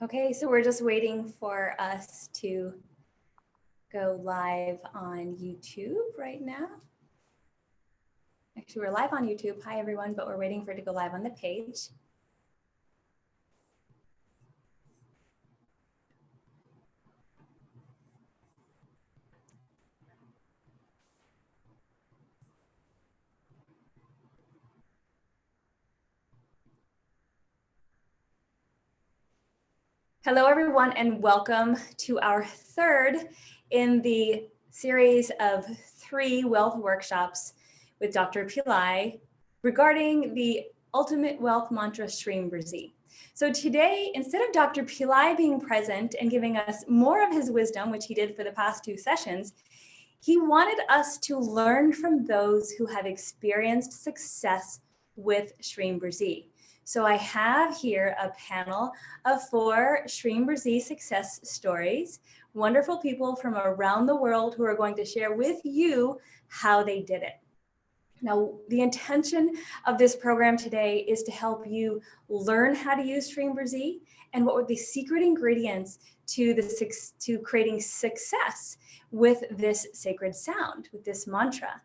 Okay, so we're just waiting for us to go live on YouTube right now. Actually, we're live on YouTube. Hi, everyone, but we're waiting for it to go live on the page. Hello, everyone, and welcome to our third in the series of 3 wealth workshops with Dr. Pillai regarding the ultimate wealth mantra, Shrim Brzee. So today, instead of Dr. Pillai being present and giving us more of his wisdom, which he did for the past 2 sessions, he wanted us to learn from those who have experienced success with Shrim Brzee. So I have here a panel of 4 Shrim Brzee success stories, wonderful people from around the world who are going to share with you how they did it. Now, the intention of this program today is to help you learn how to use Shrim Brzee and what were the secret ingredients to creating success with this sacred sound, with this mantra.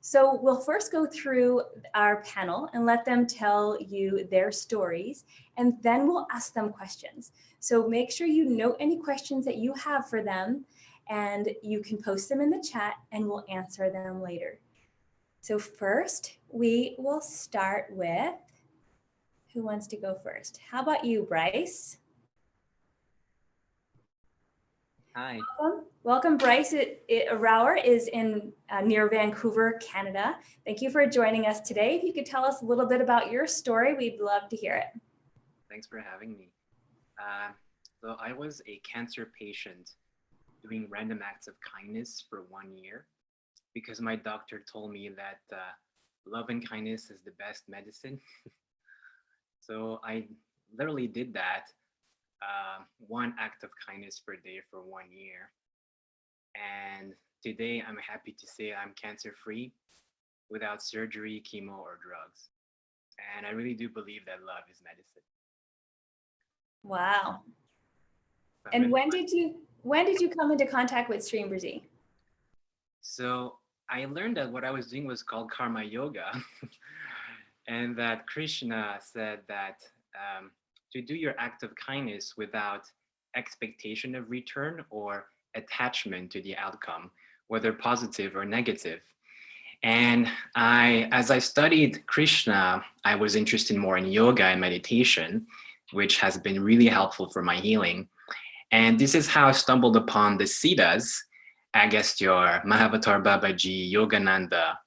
So we'll first go through our panel and let them tell you their stories, and then we'll ask them questions. So make sure you note any questions that you have for them, and you can post them in the chat and we'll answer them later. So first, we will start with, who wants to go first? How about you, Bryce? Hi. Welcome, Bryce. Rower is in near Vancouver, Canada. Thank you for joining us today. If you could tell us a little bit about your story, we'd love to hear it. Thanks for having me. So I was a cancer patient doing random acts of kindness for 1 year because my doctor told me that love and kindness is the best medicine. So I literally did that. 1 act of kindness per day for 1 year. And today I'm happy to say I'm cancer-free without surgery, chemo, or drugs. And I really do believe that love is medicine. Wow. And when did you come into contact with Shrim Brzee? So I learned that what I was doing was called karma yoga. And that Krishna said that to do your act of kindness without expectation of return or attachment to the outcome, whether positive or negative. And as I studied Krishna, I was interested more in yoga and meditation, which has been really helpful for my healing. And this is how I stumbled upon the Siddhas, Agastya, Mahavatar Babaji, Yogananda.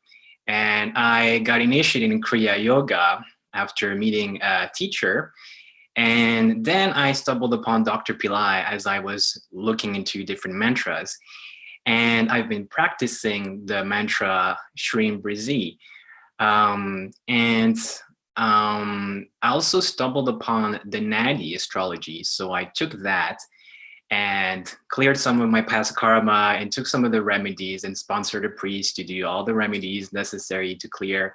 And I got initiated in Kriya Yoga after meeting a teacher. And then I stumbled upon Dr. Pillai as I was looking into different mantras. And I've been practicing the mantra Shrim Brzee. I also stumbled upon the Nadi astrology. So I took that and cleared some of my past karma and took some of the remedies and sponsored a priest to do all the remedies necessary to clear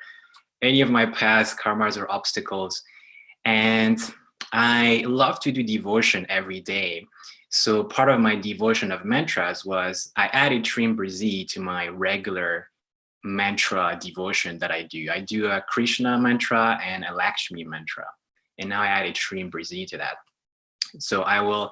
any of my past karmas or obstacles. And I love to do devotion every day. So part of my devotion of mantras was I added Shrim Brzee to my regular mantra devotion that I do. I do a Krishna mantra and a Lakshmi mantra. And now I added Shrim Brzee to that. So I will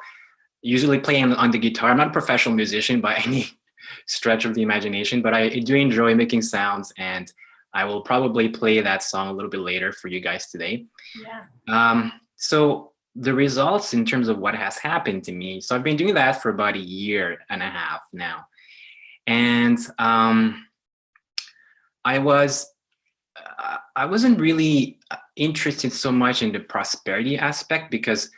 usually play on the guitar. I'm not a professional musician by any stretch of the imagination, but I do enjoy making sounds, and I will probably play that song a little bit later for you guys today. Yeah. So the results in terms of what has happened to me. So I've been doing that for about 1.5 years now. And I wasn't really interested so much in the prosperity aspect because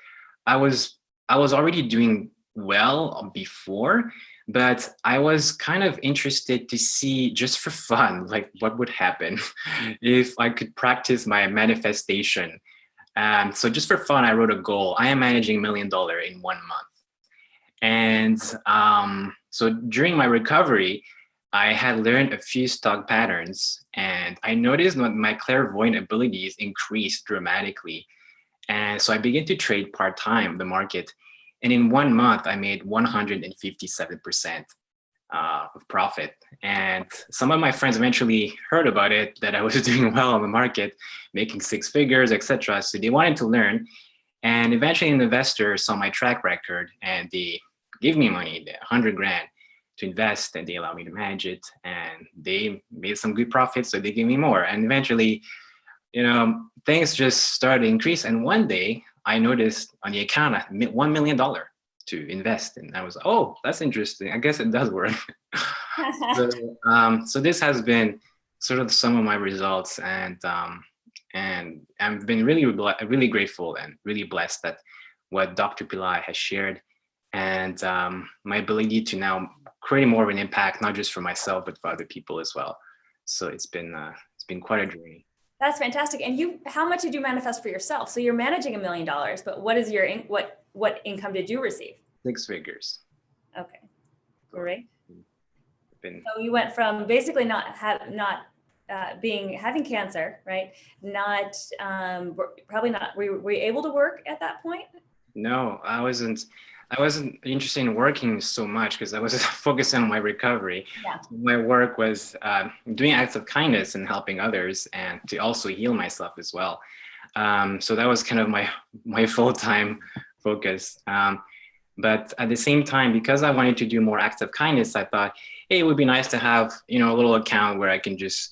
I was already doing well before, but I was kind of interested to see, just for fun, like what would happen if I could practice my manifestation. So just for fun, I wrote a goal. I am managing $1 million in 1 month. And so during my recovery, I had learned a few stock patterns, and I noticed that my clairvoyant abilities increased dramatically. And so I began to trade part-time the market. And in 1 month, I made 157% of profit. And some of my friends eventually heard about it, that I was doing well on the market, making 6 figures, etc. So they wanted to learn. And eventually an investor saw my track record and they gave me money, 100 grand to invest, and they allowed me to manage it. And they made some good profits, so they gave me more. And eventually, things just started to increase. And one day I noticed on the account $1 million to invest. And I was, oh, that's interesting. I guess it does work. So this has been sort of some of my results. And I've been really grateful and really blessed that what Dr. Pillai has shared, and my ability to now create more of an impact, not just for myself, but for other people as well. So it's been quite a journey. That's fantastic. And how much did you manifest for yourself? So you're managing $1 million, but what is what income did you receive? 6 figures. Okay, great. So you went from basically having cancer, right? Not probably not. Were you able to work at that point? No, I wasn't interested in working so much because I was focused on my recovery. Yeah. My work was doing acts of kindness and helping others, and to also heal myself as well. So that was kind of my full-time focus. But at the same time, because I wanted to do more acts of kindness, I thought, hey, it would be nice to have, a little account where I can just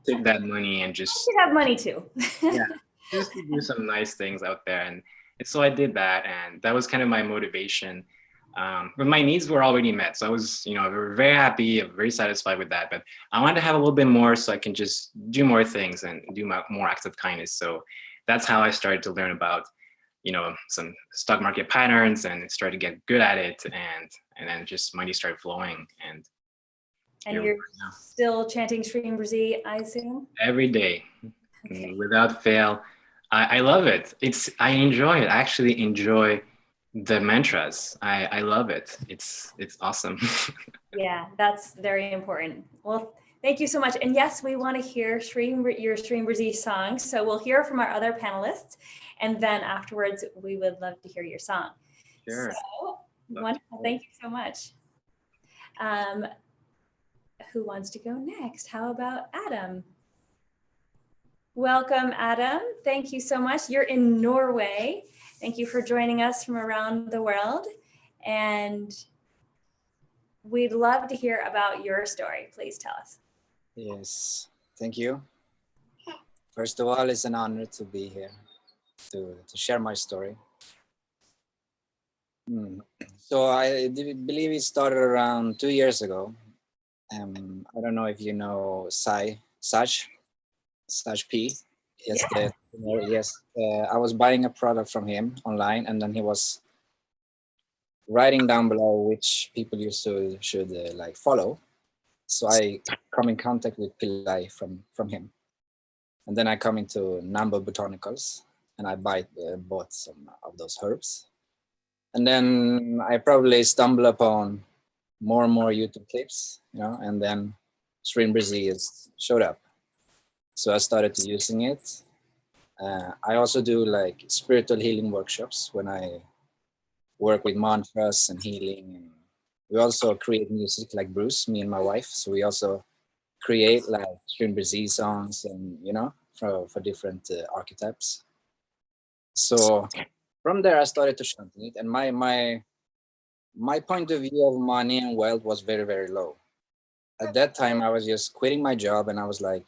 take that money and just have money too. Yeah, just to do some nice things out there. And so I did that, and that was kind of my motivation. But my needs were already met, so I was, very happy, very satisfied with that. But I wanted to have a little bit more, so I can just do more things and do more acts of kindness. So that's how I started to learn about, some stock market patterns, and started to get good at it, and then just money started flowing. And you're still chanting Shri Brzee, I assume? Every day, okay. Without fail. I love it. I enjoy it. I actually enjoy the mantras. I love it. It's awesome. Yeah, that's very important. Well, thank you so much. And yes, we want to hear your Shri Brzee song. So we'll hear from our other panelists, and then afterwards we would love to hear your song. Sure. So wonderful. Thank you so much. Who wants to go next? How about Adam? Welcome, Adam. Thank you so much. You're in Norway. Thank you for joining us from around the world. And we'd love to hear about your story. Please tell us. Yes, thank you. First of all, it's an honor to be here to share my story. So I believe it started around 2 years ago. I don't know if you know Saj P. Yes, yeah. Yes. I was buying a product from him online, and then he was writing down below which people you should like follow. So I come in contact with Pillai from him, and then I come into Nambo Botanicals, and I bought some of those herbs, and then I probably stumble upon more and more YouTube clips, and then Shri Brzee showed up. So I started to using it. I also do like spiritual healing workshops when I work with mantras and healing. And we also create music like Bruce, me and my wife. So we also create like Shri Brzee songs and, for different archetypes. So from there, I started to chant it. And my point of view of money and wealth was very, very low. At that time, I was just quitting my job, and I was like,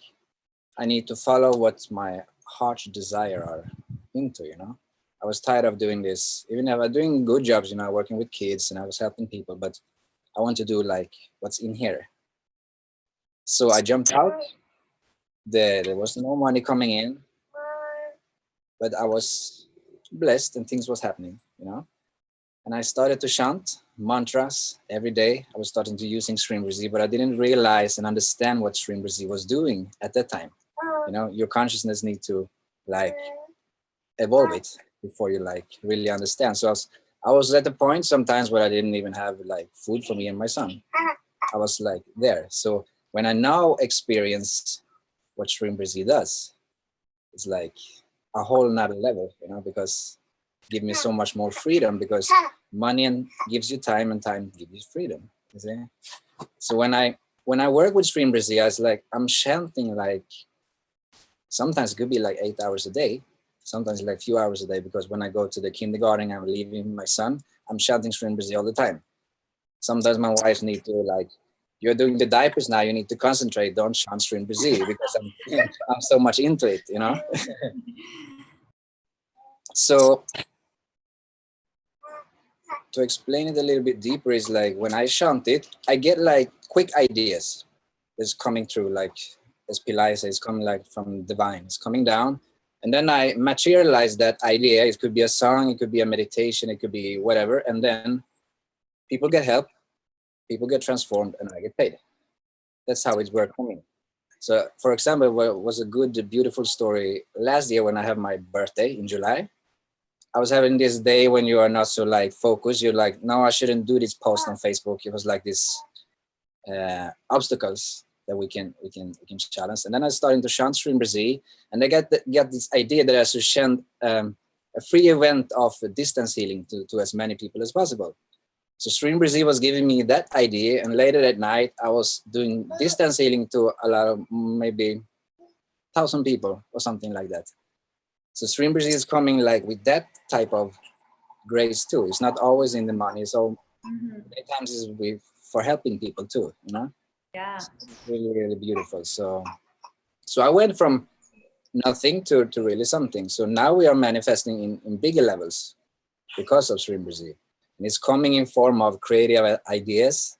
I need to follow what my heart's desire are into, I was tired of doing this, even if I was doing good jobs, working with kids, and I was helping people, but I want to do like what's in here. So I jumped out. There was no money coming in, but I was blessed and things was happening, And I started to chant mantras every day. I was starting to using Shri Brzee, but I didn't realize and understand what Shri Brzee was doing at that time. Your consciousness need to like evolve it before you like really understand. So I was at the point sometimes where I didn't even have like food for me and my son. I was like there. So when I now experience what Shri Brzee does, it's like a whole nother level, because it give me so much more freedom, because money and gives you time, and time gives you freedom. You see? So when I work with Stream Brazil, it's like I'm chanting like sometimes it could be like 8 hours a day, sometimes like few hours a day, because when I go to the kindergarten, I'm leaving my son, I'm chanting Stream Brazil all the time. Sometimes my wife need to like, you're doing the diapers now, you need to concentrate, don't chant Stream Brazil, because I'm so much into it, you know? So to explain it a little bit deeper is like when I chant it, I get like quick ideas that's coming through, like as Pillai says, it's coming like from divine, it's coming down. And then I materialize that idea. It could be a song, it could be a meditation, it could be whatever. And then people get help, people get transformed, and I get paid. That's how it worked for me. So for example, what was a good, beautiful story last year when I had my birthday in July. I was having this day when you are not so like focused. You're like, no, I shouldn't do this post on Facebook. It was like this obstacles that we can challenge. And then I started to chant Stream Brazil, and I get this idea that I should chant a free event of distance healing to as many people as possible. So Stream Brazil was giving me that idea, and later that night I was doing distance healing to a lot of maybe 1,000 people or something like that. So Stream Brazil is coming like with that type of grace too. It's not always in the money. So many times it's for helping people too, you know? Yeah. So it's really, really beautiful. So I went from nothing to really something. So now we are manifesting in bigger levels because of Stream Brazil. And it's coming in form of creative ideas.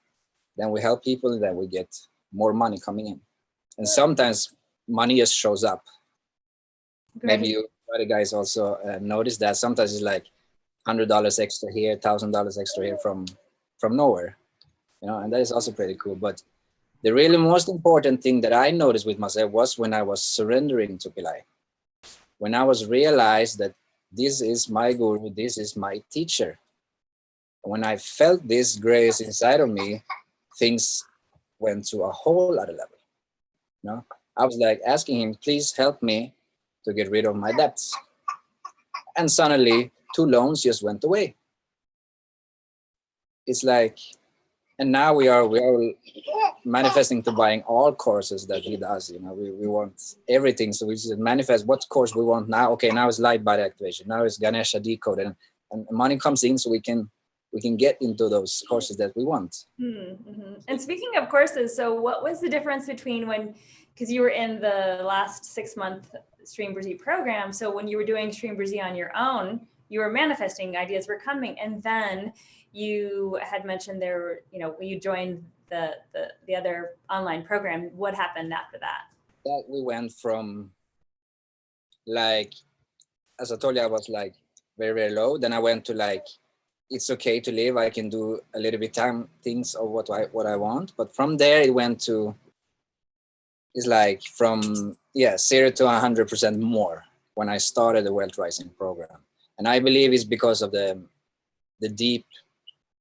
Then we help people, then we get more money coming in. And sometimes money just shows up. Great. Maybe you other guys also notice that sometimes it's like $100 extra here, $1,000 extra here from nowhere, you know, and that is also pretty cool. But the really most important thing that I noticed with myself was when I was surrendering to Pillai, when I was realized that this is my guru, this is my teacher. When I felt this grace inside of me, things went to a whole other level. You know, I was like asking him, please help me to get rid of my debts. And suddenly 2 loans just went away. It's like, and now we are manifesting to buying all courses that he does. You know, we want everything. So we just manifest what course we want now. Okay, now it's light body activation. Now it's Ganesha decoded, and money comes in, so we can get into those courses that we want. Mm-hmm. And speaking of courses, so what was the difference between when, because you were in the last 6-month Stream Brazil program, so when you were doing Stream Brazil on your own, you were manifesting, ideas were coming, and then you had mentioned there, you know, when you joined the other online program, what happened after that? That we went from, like, as I told you, I was like very, very low. Then I went to like, it's okay to live. I can do a little bit things of what I want. But from there it went to, it's like from 0 to 100% more when I started the Wealth Rising program. And I believe it's because of the deep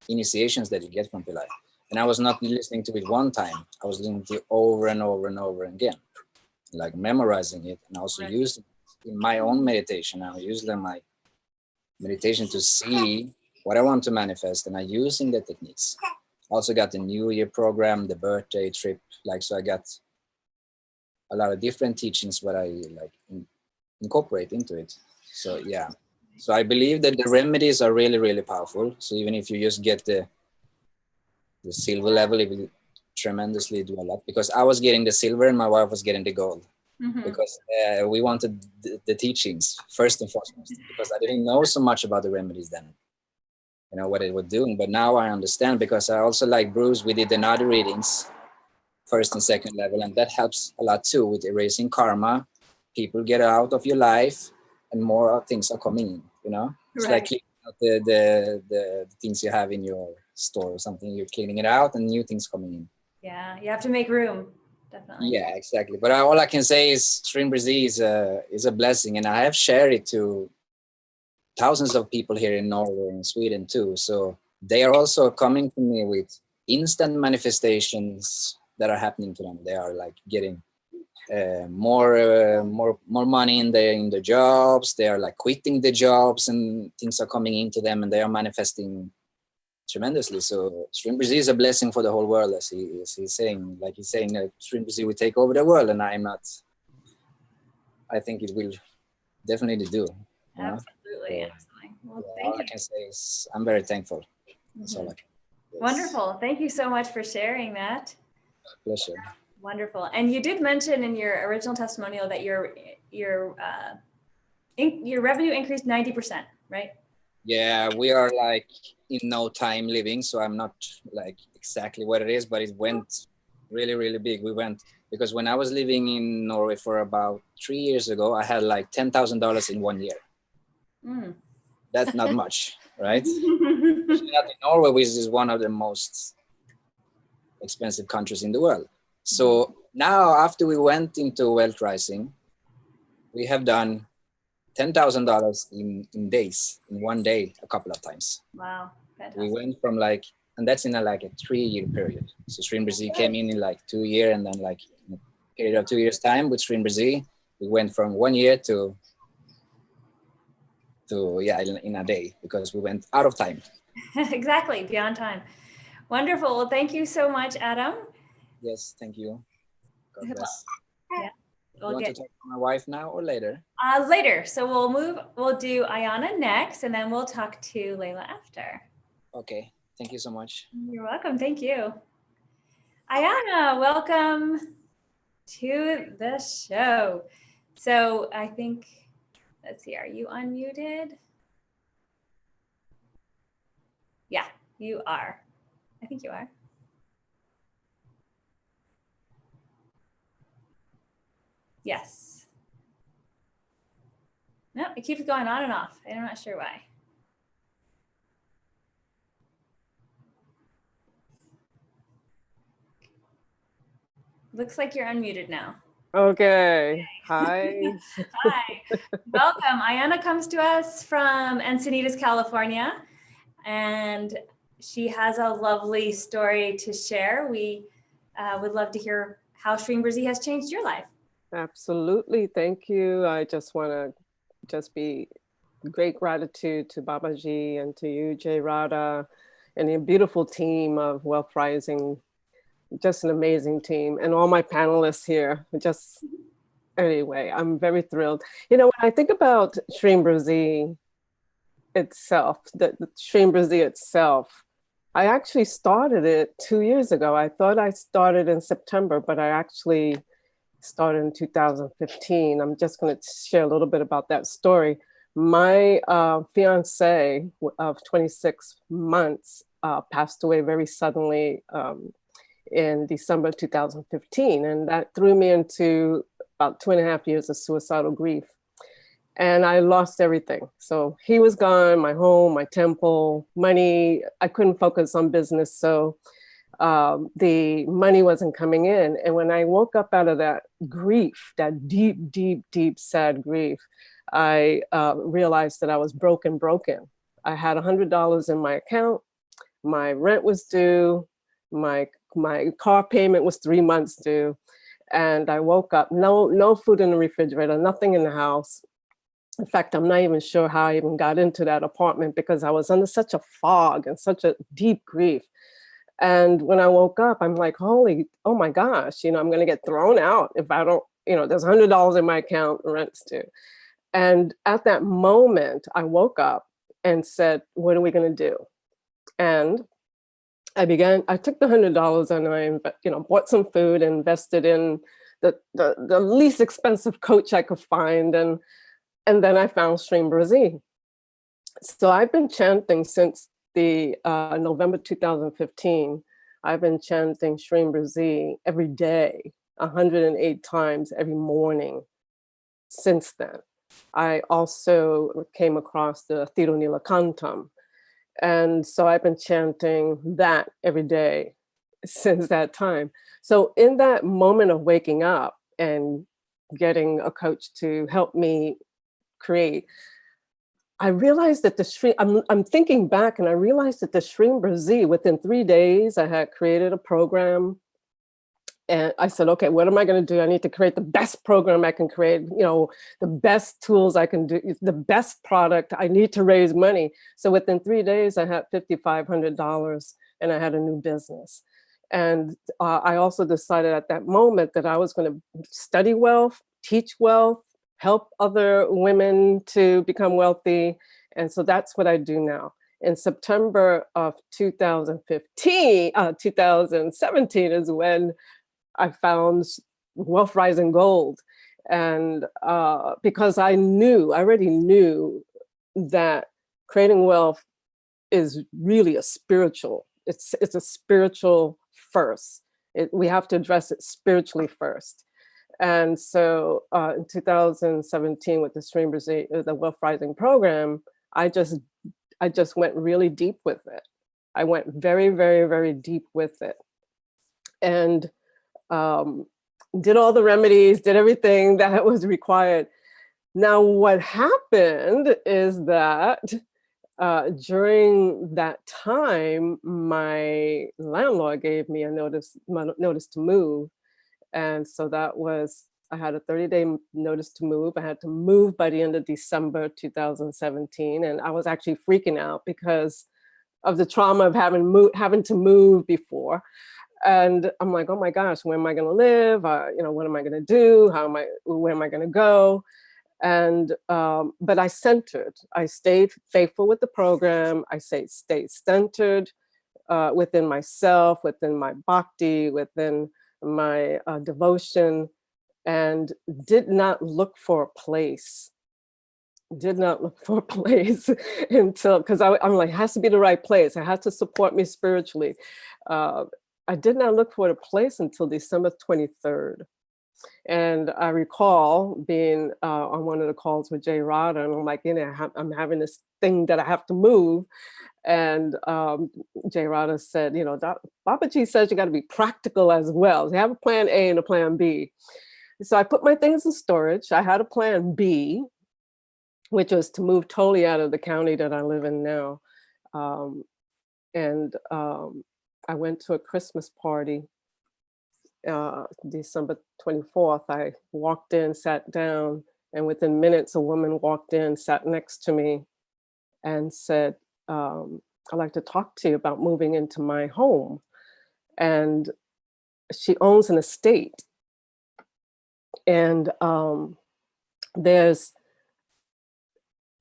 initiations that you get from Pillai. And I was not listening to it one time. I was listening to it over and over and over again, like memorizing it, and also using it in my own meditation. I use my meditation to see what I want to manifest, and I using the techniques. Also got the New Year program, the birthday trip, like, so I got a lot of different teachings what I like incorporate into it. So yeah, so I believe that the remedies are really, really powerful. So even if you just get the silver level, it will tremendously do a lot, because I was getting the silver and my wife was getting the gold. Because we wanted the teachings first and foremost, because I didn't know so much about the remedies then, you know, what it was doing. But now I understand, because I also, like Bruce, we did another readings, first and second level, and that helps a lot too with erasing karma. People get out of your life and more things are coming in, you know. It's like cleaning out the things you have in your store or something. You're cleaning it out and new things coming in. Yeah, you have to make room. Definitely. Yeah, exactly. But all I can say is Stream Brazil is a blessing, and I have shared it to thousands of people here in Norway and Sweden too. So they are also coming to me with instant manifestations that are happening to them. They are like getting more money in the jobs. They are like quitting the jobs, and things are coming into them, and they are manifesting tremendously. So Stream Brazil is a blessing for the whole world, as he's saying. Like he's saying, Stream Brazil will take over the world, and I'm not. I think it will definitely do. You know? Absolutely, So, absolutely. Well, yeah, thank all you. I can say is I'm very thankful. That's all I can. Yes. Wonderful. Thank you so much for sharing that. Pleasure. Wonderful. And you did mention in your original testimonial that your revenue increased 90%, right? Yeah, we are like in no time living, so I'm not like exactly what it is, but it went really, really big. We went because when I was living in Norway for about 3 years ago, I had like $10,000 in 1 year. Mm. That's not much, right? Especially not in Norway, which is one of the most expensive countries in the world. So now, after we went into wealth rising, we have done $10,000 in days, in 1 day, a couple of times. Wow, fantastic. We went from like, and that's in like a 3-year period. So Stream Brazil came in like 2 years, and then like in a period of 2 years time with Stream Brazil, we went from 1 year to yeah, in a day, because we went out of time. Exactly, beyond time. Wonderful. Well, thank you so much, Adam. Yes, thank you. God Good bless. Yeah, You want to talk to my wife now or later? Later. So we'll do Ayana next, and then we'll talk to Layla after. Okay, thank you so much. You're welcome. Thank you. Ayana, welcome to the show. So I think, let's see, are you unmuted? Yeah, you are. I think you are. Yes. No, it keeps going on and off. I'm not sure why. Looks like you're unmuted now. Okay. Hi. Hi. Welcome. Ayana comes to us from Encinitas, California, and she has a lovely story to share. We would love to hear how Stream Brazil has changed your life. Absolutely. Thank you. I just want to be great gratitude to Babaji and to you, Jay Radha, and a beautiful team of Wealth Rising. Just an amazing team, and all my panelists here. Just anyway, I'm very thrilled. You know, when I think about Stream Brazil itself, the Stream Brazil itself, I actually started it 2 years ago. I thought I started in September, but I actually started in 2015. I'm just going to share a little bit about that story. My fiance of 26 months passed away very suddenly in December 2015. And that threw me into about 2.5 years of suicidal grief. And I lost everything. So he was gone, my home, my temple, money. I couldn't focus on business. So the money wasn't coming in. And when I woke up out of that grief, that deep, deep, deep, sad grief, I realized that I was broken. I had $100 in my account. My rent was due. My car payment was 3 months due. And I woke up, no food in the refrigerator, nothing in the house. In fact, I'm not even sure how I even got into that apartment because I was under such a fog and such a deep grief. And when I woke up, I'm like, oh my gosh, I'm going to get thrown out if I don't, there's $100 in my account, rent's due. And at that moment, I woke up and said, what are we going to do? And I took the $100 and I, bought some food and invested in the least expensive coach I could find. And then I found Stream Brazil. So I've been chanting since the November 2015. I've been chanting Stream Brazil every day, 108 times every morning since then. I also came across the Thiro Nilakantam. And so I've been chanting that every day since that time. So in that moment of waking up and getting a coach to help me create, I realized that the stream, I'm thinking back and I realized that the Stream Brazil, within 3 days, I had created a program And I said, okay, what am I going to do? I need to create the best program I can create, the best tools I can do, the best product. I need to raise money. So within 3 days, I had $5,500 and I had a new business. And I also decided at that moment that I was going to study wealth, teach wealth, help other women to become wealthy. And so that's what I do now. In September of 2017 is when I found Wealth Rising Gold. And because I already knew that creating wealth is really a spiritual, it's a spiritual first. We have to address it spiritually first. And so in 2017 with the the Wealth Rising program, I just went really deep with it. I went very, very, very deep with it. And did all the remedies, did everything that was required. Now, what happened is that during that time, my landlord gave me a notice to move. And so that was, I had a 30-day notice to move. I had to move by the end of December 2017. And I was actually freaking out because of the trauma of having to move before. And I'm like, oh my gosh, where am I going to live? What am I going to do? Where am I going to go? And, but I stayed faithful with the program. I stayed centered within myself, within my bhakti, within my devotion, and did not look for a place. Until, because I'm like, it has to be the right place. It has to support me spiritually. I did not look for a place until December 23rd. And I recall being on one of the calls with Jay Rada, and I'm like, I'm having this thing that I have to move. And Jay Rada said, Babaji says you got to be practical as well. You have a plan A and a plan B. So I put my things in storage. I had a plan B, which was to move totally out of the county that I live in now. I went to a Christmas party, December 24th. I walked in, sat down, and within minutes, a woman walked in, sat next to me, and said, I'd like to talk to you about moving into my home. And she owns an estate. And there's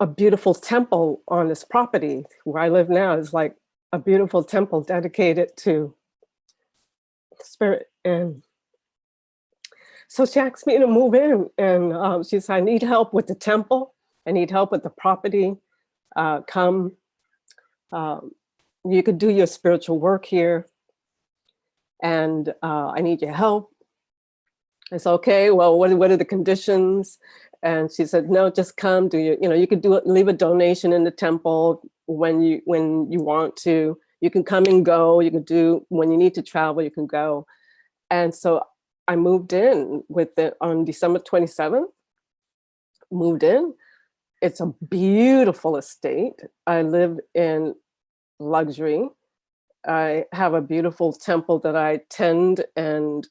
a beautiful temple on this property where I live now. Is like a beautiful temple dedicated to spirit. And so she asked me to move in, and she said, I need help with the temple. I need help with the property. Come. You could do your spiritual work here, and I need your help. I said, okay, well, what are the conditions? And she said, no, just come. You could leave a donation in the temple when you want to. You can come and go. You can do, when you need to travel, you can go. And so I moved in on December 27th, moved in. It's a beautiful estate. I live in luxury. I have a beautiful temple that I tend and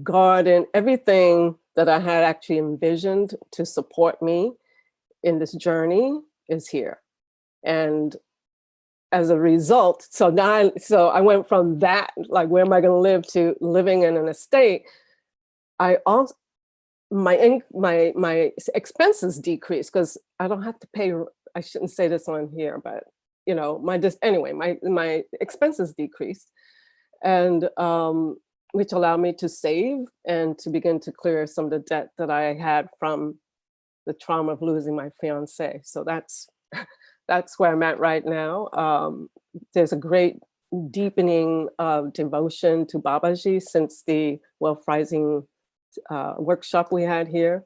garden, everything that I had actually envisioned to support me in this journey is here. And as a result, so I went from that, like, where am I going to live, to living in an estate. I also, my expenses decreased because I don't have to pay. I shouldn't say this on here, but my expenses decreased, and which allowed me to save and to begin to clear some of the debt that I had from the trauma of losing my fiance. So that's where I'm at right now. There's a great deepening of devotion to Babaji since the Wealth Rising workshop we had here.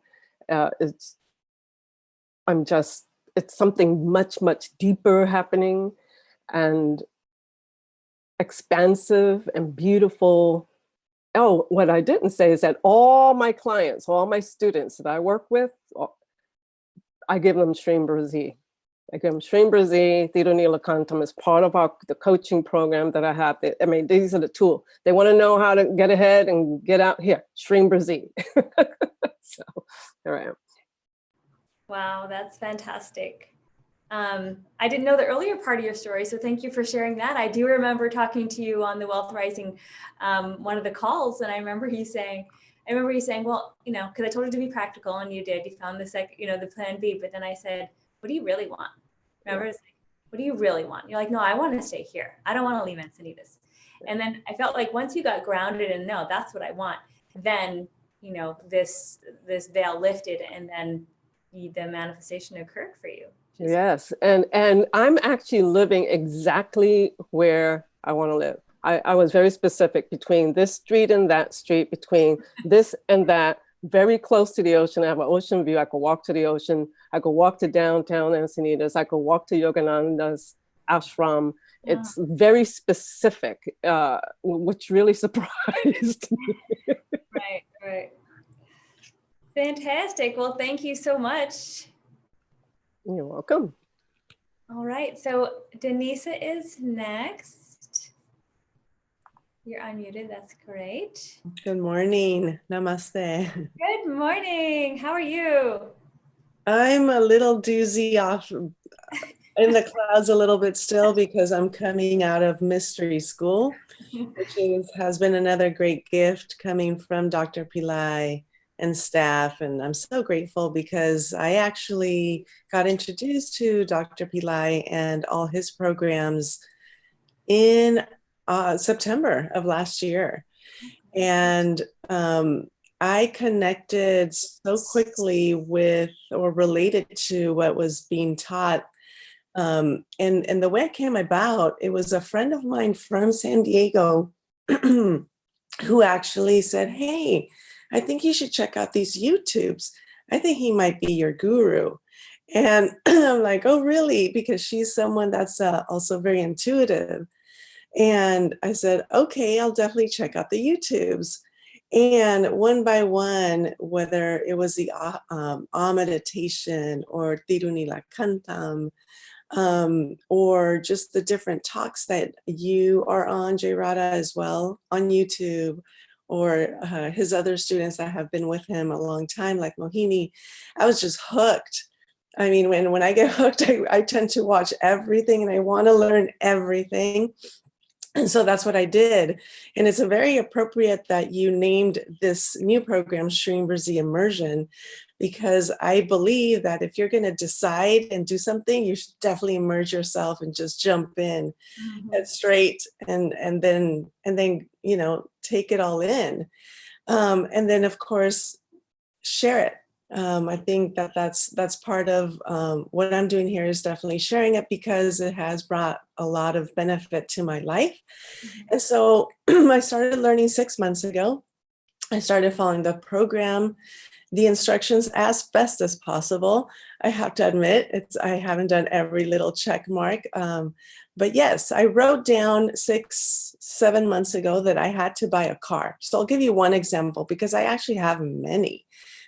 It's something much, much deeper happening, and expansive and beautiful. Oh, what I didn't say is that all my clients, all my students that I work with, I give them Stream Brazil. Again, Shrim Brazil, Tiro Nila Kantam is part of the coaching program that I have. I mean, these are the tools. They want to know how to get ahead and get out here. Shrim Brazil. So here I am. Wow, that's fantastic. I didn't know the earlier part of your story, so thank you for sharing that. I do remember talking to you on the Wealth Rising, one of the calls, and I remember you saying, well, you know, because I told you to be practical, and you did. You found the plan B, but then I said, what do you really want? Remember, it's like, what do you really want? You're like, no, I want to stay here. I don't want to leave Encinitas. And then I felt like once you got grounded and no, that's what I want, then, you know, this veil lifted, and then the manifestation occurred for you. Yes, and I'm actually living exactly where I want to live. I was very specific between this street and that street, between this and that, very close to the ocean. I have an ocean view. I could walk to the ocean. I could walk to downtown Encinitas. I could walk to Yogananda's ashram. Yeah. It's very specific, which really surprised me. Right. Fantastic. Well, thank you so much. You're welcome. All right, so Denisa is next. You're unmuted, that's great. Good morning. Namaste. Good morning, how are you? I'm a little doozy off in the clouds a little bit still because I'm coming out of mystery school, which has been another great gift coming from Dr. Pillai and staff. And I'm so grateful because I actually got introduced to Dr. Pillai and all his programs in September of last year. And I connected so quickly with or related to what was being taught. And the way it came about, it was a friend of mine from San Diego who actually said, hey, I think you should check out these YouTubes. I think he might be your guru. And I'm like, oh, really? Because she's someone that's also very intuitive. And I said, okay, I'll definitely check out the YouTubes. And one by one, whether it was the meditation or Tirunila Kantam, or just the different talks that you are on, Jay Radha, as well on YouTube, or his other students that have been with him a long time, like Mohini, I was just hooked. I mean, when I get hooked, I tend to watch everything and I want to learn everything. And so that's what I did. And it's a very appropriate that you named this new program, Shrim Brazil Immersion, because I believe that if you're going to decide and do something, you should definitely immerse yourself and just jump in head straight and then, you know, take it all in. And then, of course, share it. I think that's part of what I'm doing here is definitely sharing it because it has brought a lot of benefit to my life. And so I started learning 6 months ago. I started following the program, the instructions as best as possible. I have to admit, I haven't done every little check mark. But yes, I wrote down 6-7 months ago that I had to buy a car. So I'll give you one example because I actually have many.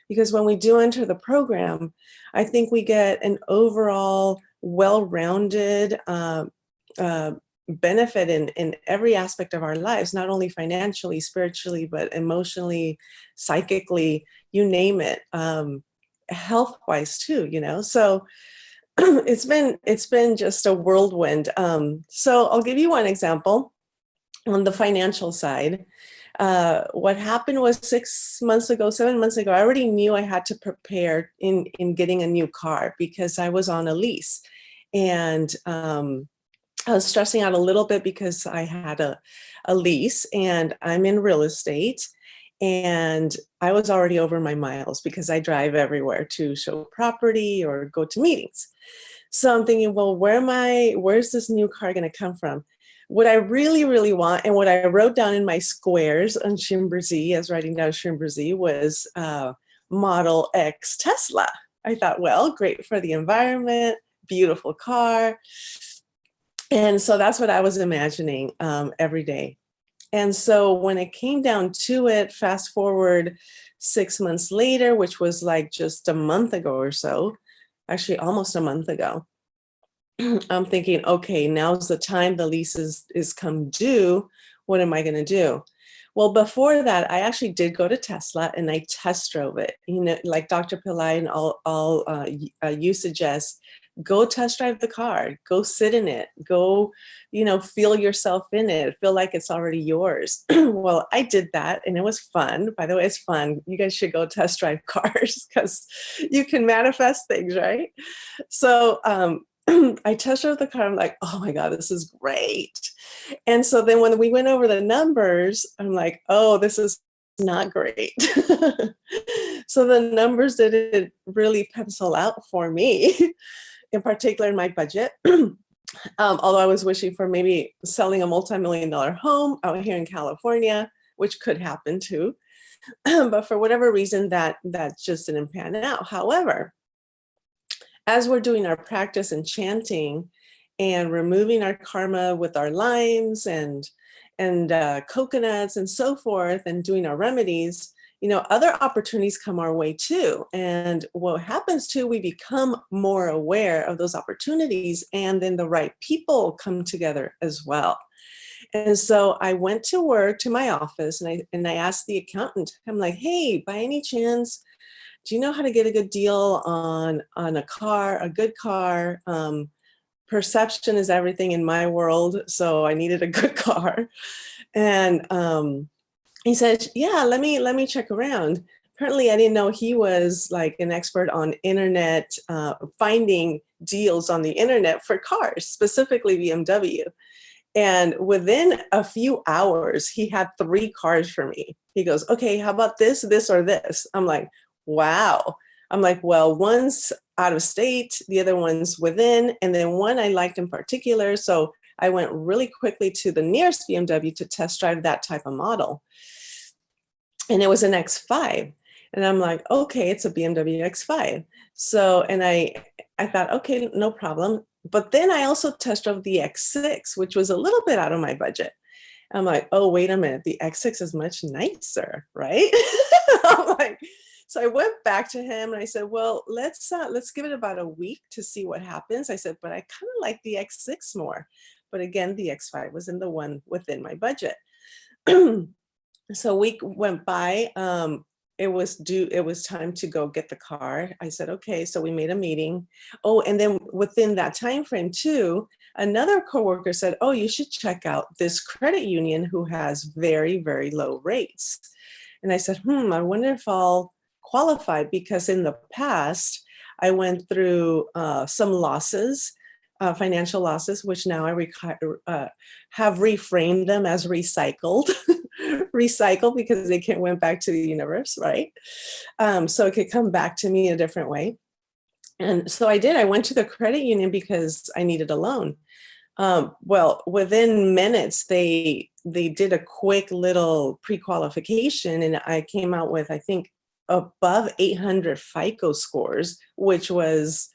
Because when we do enter the program, I think we get an overall well-rounded benefit in every aspect of our lives, not only financially, spiritually, but emotionally, psychically, you name it, health-wise too, you know. So it's been just a whirlwind. So I'll give you one example on the financial side. What happened was 7 months ago, I already knew I had to prepare in getting a new car because I was on a lease. And I was stressing out a little bit because I had a lease and I'm in real estate. And I was already over my miles because I drive everywhere to show property or go to meetings. So I'm thinking, well, where's this new car going to come from? What I really, really want, and what I wrote down in my squares on Shrim Brazil, as writing down Shrim Brazil, was Model X Tesla. I thought, well, great for the environment, beautiful car. And so that's what I was imagining every day. And so when it came down to it, fast forward 6 months later, which was like just a month ago or so, actually almost a month ago, I'm thinking, okay, now's the time the lease is come due. What am I going to do? Well, before that, I actually did go to Tesla and I test drove it. You know, like Dr. Pillai and all you suggest, go test drive the car, go sit in it, go, you know, feel yourself in it, feel like it's already yours. Well, I did that and it was fun. By the way, it's fun. You guys should go test drive cars because you can manifest things, right? So I test drove the car. I'm like, oh my God, this is great. And so then when we went over the numbers, I'm like, oh, this is not great. So the numbers didn't really pencil out for me, in particular in my budget. Although I was wishing for maybe selling a multi-million-dollar home out here in California, which could happen too. But for whatever reason, that just didn't pan out. However, as we're doing our practice and chanting and removing our karma with our limes and coconuts and so forth, and doing our remedies, you know, other opportunities come our way too. And what happens too, we become more aware of those opportunities, and then the right people come together as well. And so I went to work, to my office, and I asked the accountant, I'm like, hey, by any chance, do you know how to get a good deal on a car, a good car? Perception is everything in my world, so I needed a good car. And he said, yeah, let me check around. Apparently I didn't know he was like an expert on internet, finding deals on the internet for cars, specifically BMW. And within a few hours, he had 3 cars for me. He goes, okay, how about this, or this? I'm like, wow. I'm like, well, one's out of state, the other one's within, and then one I liked in particular. So I went really quickly to the nearest BMW to test drive that type of model. And it was an X5. And I'm like, okay, it's a BMW X5. So, and I thought, okay, no problem. But then I also test drove the X6, which was a little bit out of my budget. I'm like, oh, wait a minute, the X6 is much nicer, right? I'm like, so I went back to him and I said, well, let's give it about a week to see what happens. I said, but I kind of like the X6 more. But again, the X5 was in the one within my budget. So a week went by. It was time to go get the car. I said, okay, so we made a meeting. Oh, and then within that time frame too, another coworker said, oh, you should check out this credit union who has very, very low rates. And I said, I wonder if I'll qualify, because in the past, I went through some losses, financial losses, which now I have reframed them as recycled. Recycle, because they went back to the universe, right? So it could come back to me in a different way. And so I did. I went to the credit union because I needed a loan. Well, within minutes, they did a quick little pre-qualification, and I came out with, I think, above 800 FICO scores, which was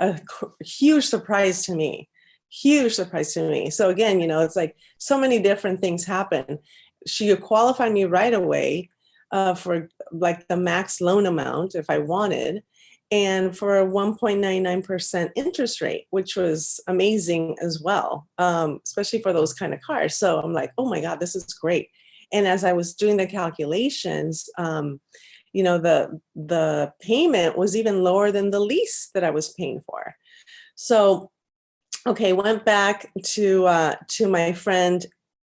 a huge surprise to me. Huge surprise to me. So again, you know, it's like so many different things happen. She qualified me right away for like the max loan amount if I wanted, and for a 1.99% interest rate, which was amazing as well, especially for those kind of cars. So I'm like, oh my God, this is great. And as I was doing the calculations, you know, the payment was even lower than the lease that I was paying for. So, okay, went back to my friend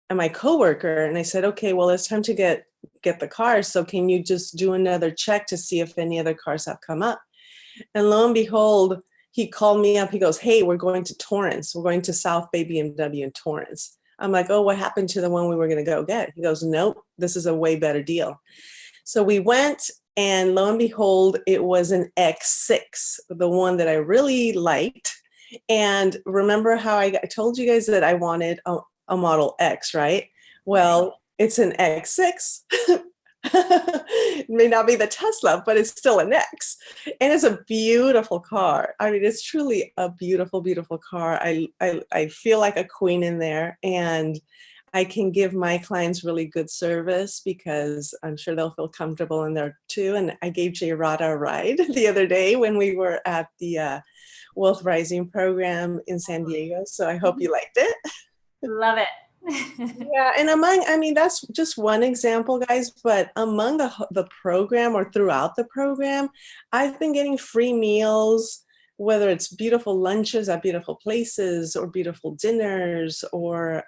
and my coworker, and I said, okay, well, it's time to get the car. So can you just do another check to see if any other cars have come up? And lo and behold, he called me up. He goes, hey, we're going to Torrance. We're going to South Bay BMW in Torrance. I'm like, oh, what happened to the one we were going to go get? He goes, nope, this is a way better deal. So we went, and lo and behold, it was an X6, the one that I really liked. And remember how I told you guys that I wanted a Model X, right? Well, it's an X6. It may not be the Tesla, but it's still an X. And it's a beautiful car. I mean, it's truly a beautiful, beautiful car. I feel like a queen in there. And I can give my clients really good service because I'm sure they'll feel comfortable in there too. And I gave Jay Rada a ride the other day when we were at the Wealth Rising program in San Diego. So I hope you liked it. Love it. Yeah, and I mean, that's just one example, guys, but among the program or throughout the program, I've been getting free meals, whether it's beautiful lunches at beautiful places or beautiful dinners, or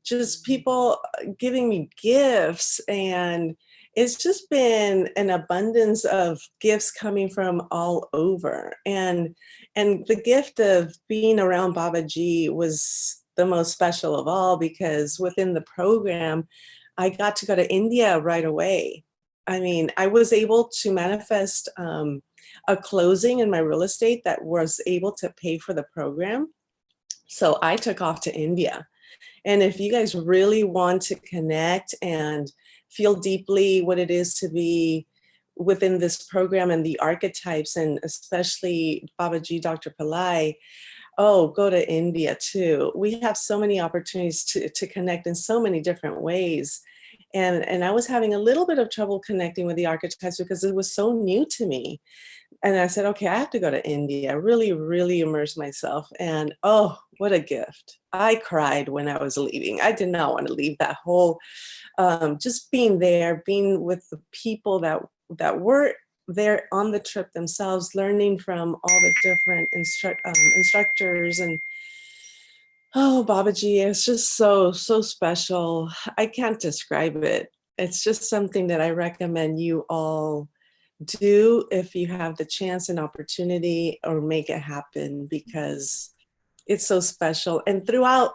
just people giving me gifts. And it's just been an abundance of gifts coming from all over. And the gift of being around Babaji was the most special of all, because within the program, I got to go to India right away. I mean, I was able to manifest a closing in my real estate that was able to pay for the program. So I took off to India. And if you guys really want to connect and feel deeply what it is to be within this program and the archetypes, and especially Babaji, Dr. Pillai, oh, go to India too. We have so many opportunities to connect in so many different ways. And I was having a little bit of trouble connecting with the archetypes because it was so new to me. And I said, okay, I have to go to India, really, really immerse myself. And oh, what a gift. I cried when I was leaving. I did not want to leave that whole, just being there, being with the people that were there on the trip themselves, learning from all the different instructors. And oh, Babaji, it's just so special. I can't describe it. It's just something that I recommend you all do if you have the chance and opportunity, or make it happen, because it's so special. And throughout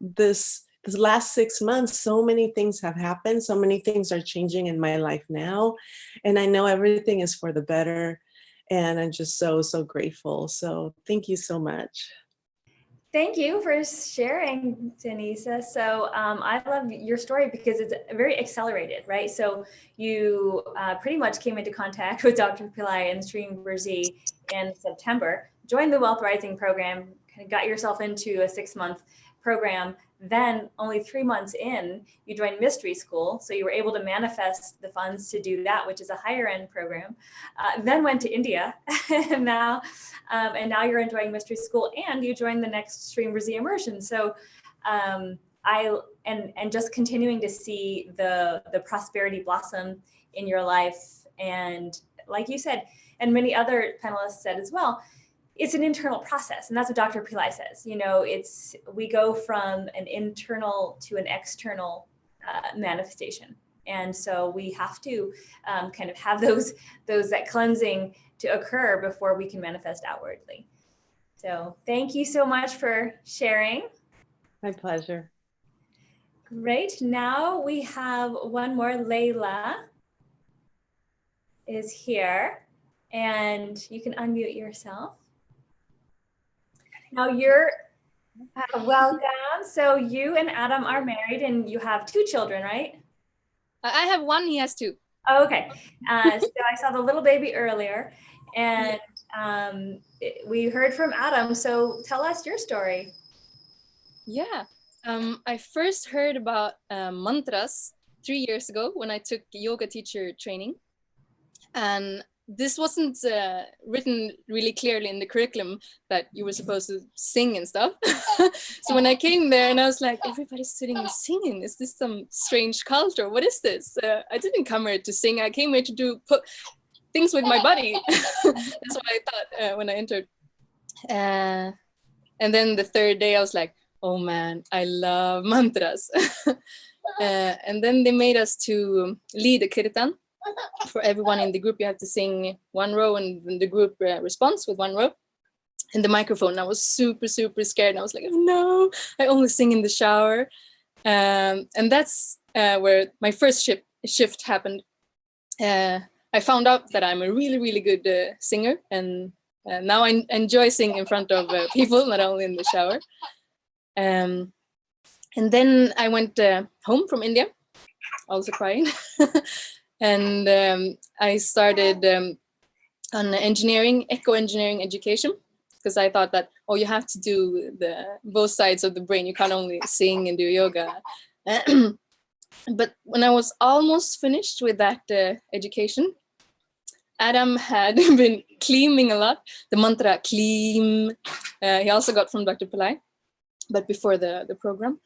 this last 6 months, so many things have happened. So many things are changing in my life now. And I know everything is for the better. And I'm just so grateful. So thank you so much. Thank you for sharing, Denisa. So I love your story because it's very accelerated, right? So you pretty much came into contact with Dr. Pillai and Stream Berzi in September, joined the Wealth Rising program, kind of got yourself into a 6-month program. Then only 3 months in, you joined Mystery School. So you were able to manifest the funds to do that, which is a higher end program. Then went to India and now you're enjoying Mystery School, and you joined the next Stream Brazil immersion. So just continuing to see the prosperity blossom in your life. And like you said, and many other panelists said as well, it's an internal process. And that's what Dr. Pillai says. You know, we go from an internal to an external manifestation. And so we have to kind of have that cleansing to occur before we can manifest outwardly. So thank you so much for sharing. My pleasure. Great. Now we have one more. Layla is here, and you can unmute yourself. Now you're welcome. So you and Adam are married and you have 2 children, right? I have 1, he has 2. Oh, okay. So I saw the little baby earlier, and we heard from Adam. So tell us your story. Yeah. I first heard about mantras 3 years ago when I took yoga teacher training. And this wasn't written really clearly in the curriculum that you were supposed to sing and stuff. So when I came there and I was like, everybody's sitting and singing. Is this some strange culture? What is this? I didn't come here to sing. I came here to do things with my body. That's what I thought when I entered. And then the 3rd day I was like, oh man, I love mantras. And then they made us to lead a kirtan. For everyone in the group, you have to sing 1 row, and the group responds with 1 row in the microphone. I was super scared, and I was like, oh no, I only sing in the shower. And that's where my first shift happened. I found out that I'm a really good singer, and now I enjoy singing in front of people, not only in the shower. And then I went home from India, also crying. And I started on engineering, eco-engineering education, because I thought that, oh, you have to do both sides of the brain. You can't only sing and do yoga. But when I was almost finished with that education, Adam had been claiming a lot. The mantra claim, he also got from Dr. Pillai, but before the program.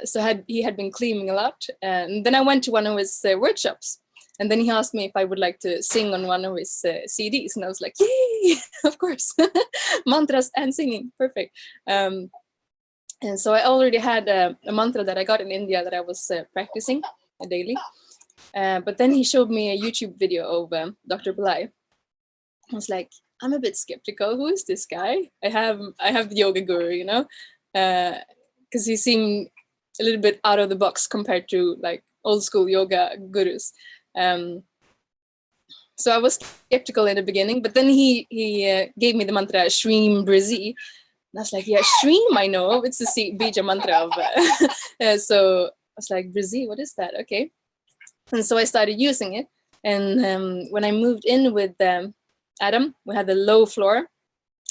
So he had been claiming a lot. And then I went to one of his workshops. And then he asked me if I would like to sing on one of his CDs. And I was like, yay, of course. Mantras and singing, perfect. And so I already had a mantra that I got in India that I was practicing daily. But then he showed me a YouTube video of Dr. Pillai. I was like, I'm a bit skeptical. Who is this guy? I have the yoga guru, you know, because he seemed a little bit out of the box compared to like old school yoga gurus. So I was skeptical in the beginning, but then he gave me the mantra Shreem Brizi. And I was like, yeah, Shreem, I know. It's the Bija mantra. So I was like, Brizi, what is that? Okay. And so I started using it. And when I moved in with Adam, we had the low floor,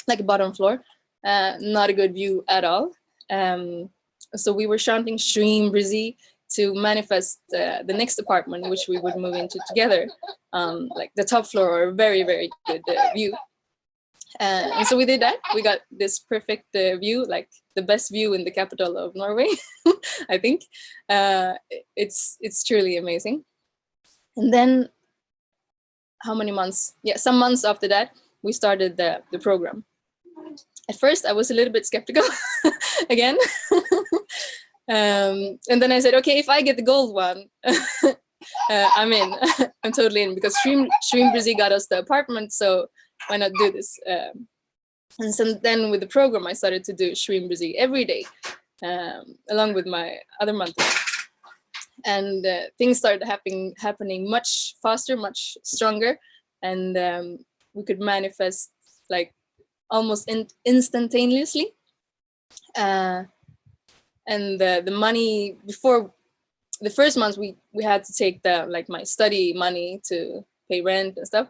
like a bottom floor, not a good view at all. So we were chanting Shreem Brizi to manifest the next apartment, which we would move into together, like the top floor, or a very, very good view. And so we did that. We got this perfect view, like the best view in the capital of Norway, I think. It's truly amazing. And then how many months? Yeah, some months after that, we started the program. At first, I was a little bit skeptical again. And then I said, okay, if I get the gold one, I'm in. I'm totally in, because Shreem Brizi got us the apartment, so why not do this? And so then with the program, I started to do Shreem Brizi every day, along with my other mantra. And things started happening much faster, much stronger, and we could manifest like almost instantaneously. And the money, before the first month, we had to take my study money to pay rent and stuff.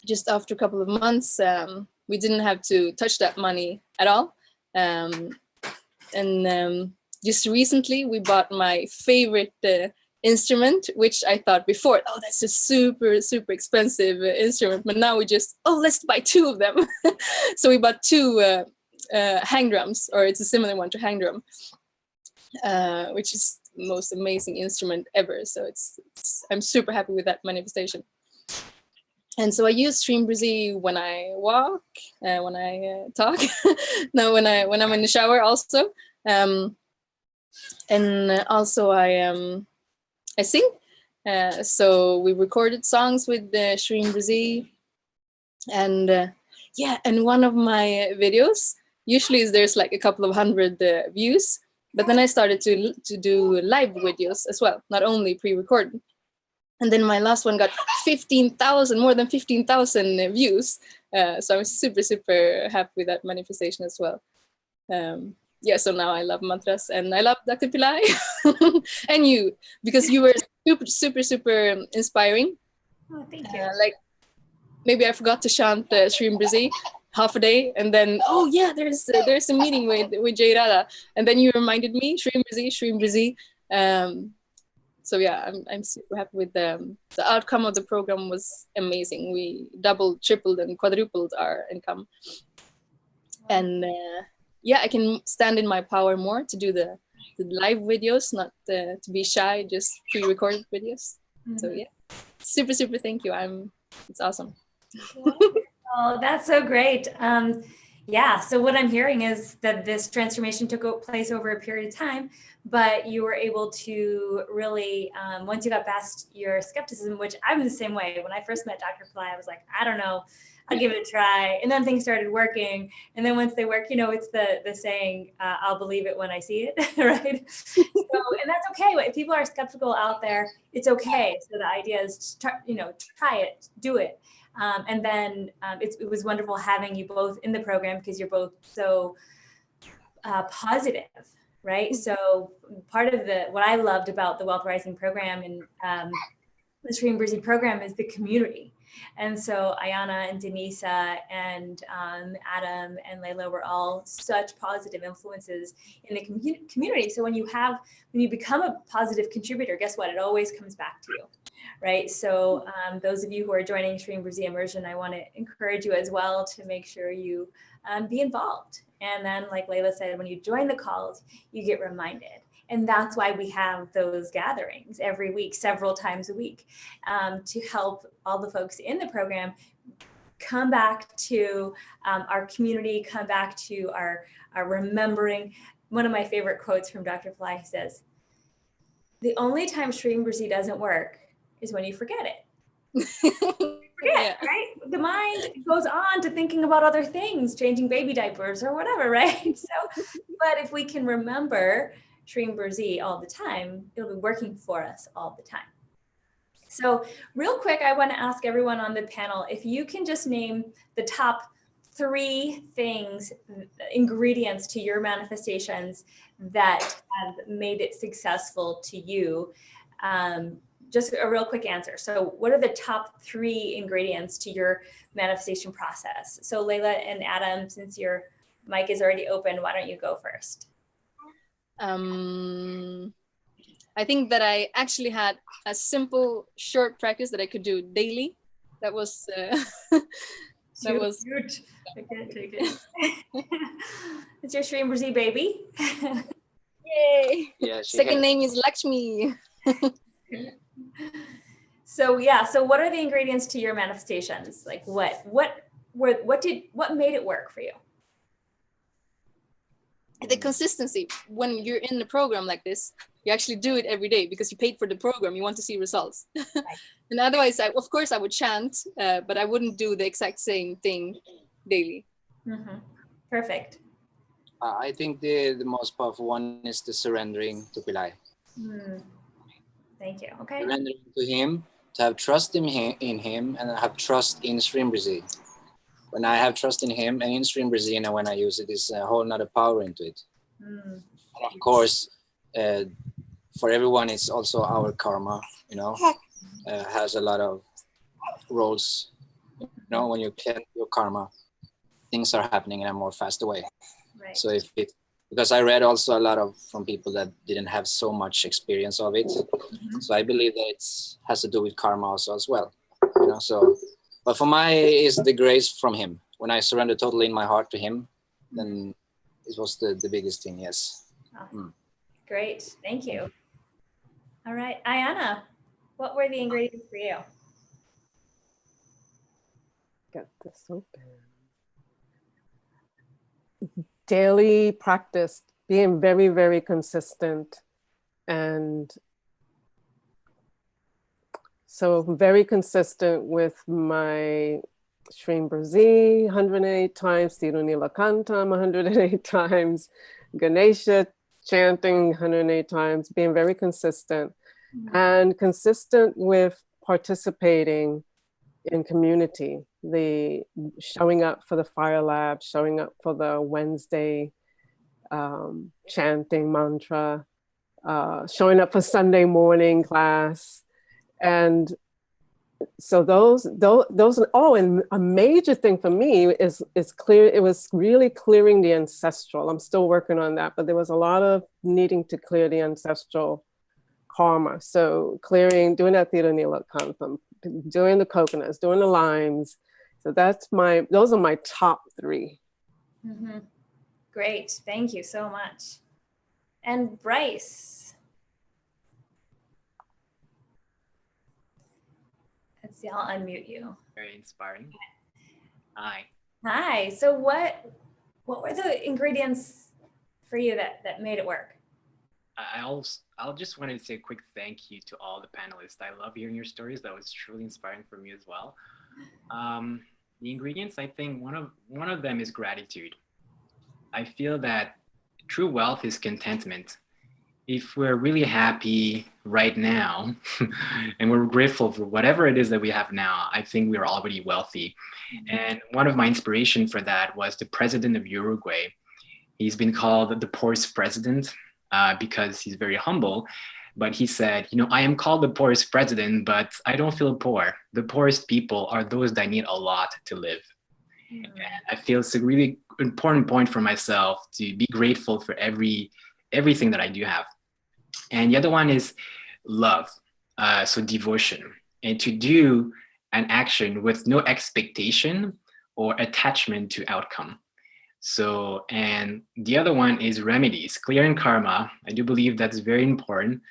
Just after a couple of months, we didn't have to touch that money at all. Just recently, we bought my favorite instrument, which I thought before, oh, that's a super, super expensive instrument. But now we just, let's buy two of them. So we bought two hang drums, or it's a similar one to hang drum, which is the most amazing instrument ever. So I'm super happy with that manifestation. And so I use Shreem Brizi when I walk, when I talk, no, when I'm in the shower also. And also I sing. So we recorded songs with the Shreem Brizi. And and one of my videos, usually there's like a couple of hundred views, but then I started to do live videos as well, not only pre-recorded. And then my last one got 15,000, more than 15,000 views. So I'm super, super happy with that manifestation as well. So now I love mantras, and I love Dr. Pillai and you, because you were super, super, super inspiring. Oh, thank you. Like maybe I forgot to chant Shreem Brizi half a day, and then there's a meeting with Jay Radha, and then you reminded me Shreem Brizi. So yeah, I'm super happy with the outcome of the program. Was amazing. We doubled, tripled, and quadrupled our income, and I can stand in my power more to do the live videos, not to be shy, just pre-recorded videos. Mm-hmm. So yeah, super, super thank you. It's awesome. Oh, that's so great. So what I'm hearing is that this transformation took place over a period of time, but you were able to really, once you got past your skepticism, which I'm the same way. When I first met Dr. Pillai, I was like, I don't know, I'll give it a try. And then things started working. And then once they work, it's the saying, I'll believe it when I see it, right? And that's okay. If people are skeptical out there, it's okay. So the idea is, try it, do it. And then it was wonderful having you both in the program, because you're both so positive, right? So part of what I loved about the Wealth Rising program and the Stream Brizzy program is the community. And so Ayana and Denisa and Adam and Layla were all such positive influences in the community. So when you become a positive contributor, guess what? It always comes back to you, right? So those of you who are joining Stream Brizzy Immersion, I want to encourage you as well to make sure you be involved. And then, like Layla said, when you join the calls, you get reminded. And that's why we have those gatherings every week, several times a week, to help all the folks in the program come back to our community, come back to our remembering. One of my favorite quotes from Dr. Pillai says, "The only time Stream Brizzy doesn't work is when you forget it." Forget, right? The mind goes on to thinking about other things, changing baby diapers or whatever, right? So, but if we can remember Stream Brizzy all the time, it'll be working for us all the time. So real quick, I want to ask everyone on the panel, if you can just name the top 3 things, ingredients to your manifestations that have made it successful to you. Just a real quick answer. So what are the top 3 ingredients to your manifestation process? So Layla and Adam, since your mic is already open, why don't you go first? I think that I actually had a simple, short practice that I could do daily. That was that was cute. I can't take it. It's your Stream Brizzy baby. Yay! Yeah, Second name is Lakshmi. So yeah, so what are the ingredients to your manifestations? Like what made it work for you? The consistency. When you're in the program like this, you actually do it every day because you paid for the program. You want to see results. And otherwise, of course, I would chant, but I wouldn't do the exact same thing daily. Mm-hmm. Perfect. I think the most powerful one is the surrendering to Pillai. Thank you. Okay. Surrendering to him, to have trust in him, and have trust in Stream Brizzy. When I have trust in him and in Stream Brizzy, and when I use it, is a whole nother power into it. And of course, for everyone, it's also our karma, has a lot of roles. When you clear your karma, things are happening in a more faster way. Right. So because I read also a lot from people that didn't have so much experience of it. So I believe that it has to do with karma also as well. But for is the grace from him. When I surrender totally in my heart to him, then it was the biggest thing, yes. Great, thank you. All right, Ayana, what were the ingredients for you? Get this open. Daily practice, being very, very consistent. And so very consistent with my Stream Brizzy 108 times, Tirunila Kantam 108 times, Ganesha chanting 108 times, being very consistent and consistent with participating in community, the showing up for the fire lab, showing up for the Wednesday chanting mantra, showing up for Sunday morning class. And so those and a major thing for me is clear. It was really clearing the ancestral. I'm still working on that, but there was a lot of needing to clear the ancestral karma. So doing that Tirunila Kantam, doing the coconuts, doing the limes. So those are my top 3. Great, thank you so much. And Bryce. Let's see, I'll unmute you. Very inspiring. Hi. Hi, so what were the ingredients for you that made it work? I'll just wanted to say a quick thank you to all the panelists. I love hearing your stories. That was truly inspiring for me as well. The ingredients, I think one of them is gratitude. I feel that true wealth is contentment. If we're really happy right now and we're grateful for whatever it is that we have now, I think we're already wealthy. And one of my inspiration for that was the president of Uruguay. He's been called the poorest president because he's very humble. But he said, you know, I am called the poorest president, but I don't feel poor. The poorest people are those that need a lot to live. And I feel it's a really important point for myself to be grateful for everything that I do have. And the other one is love, so devotion, and to do an action with no expectation or attachment to outcome. So, and the other one is remedies, clearing karma. I do believe that's very important.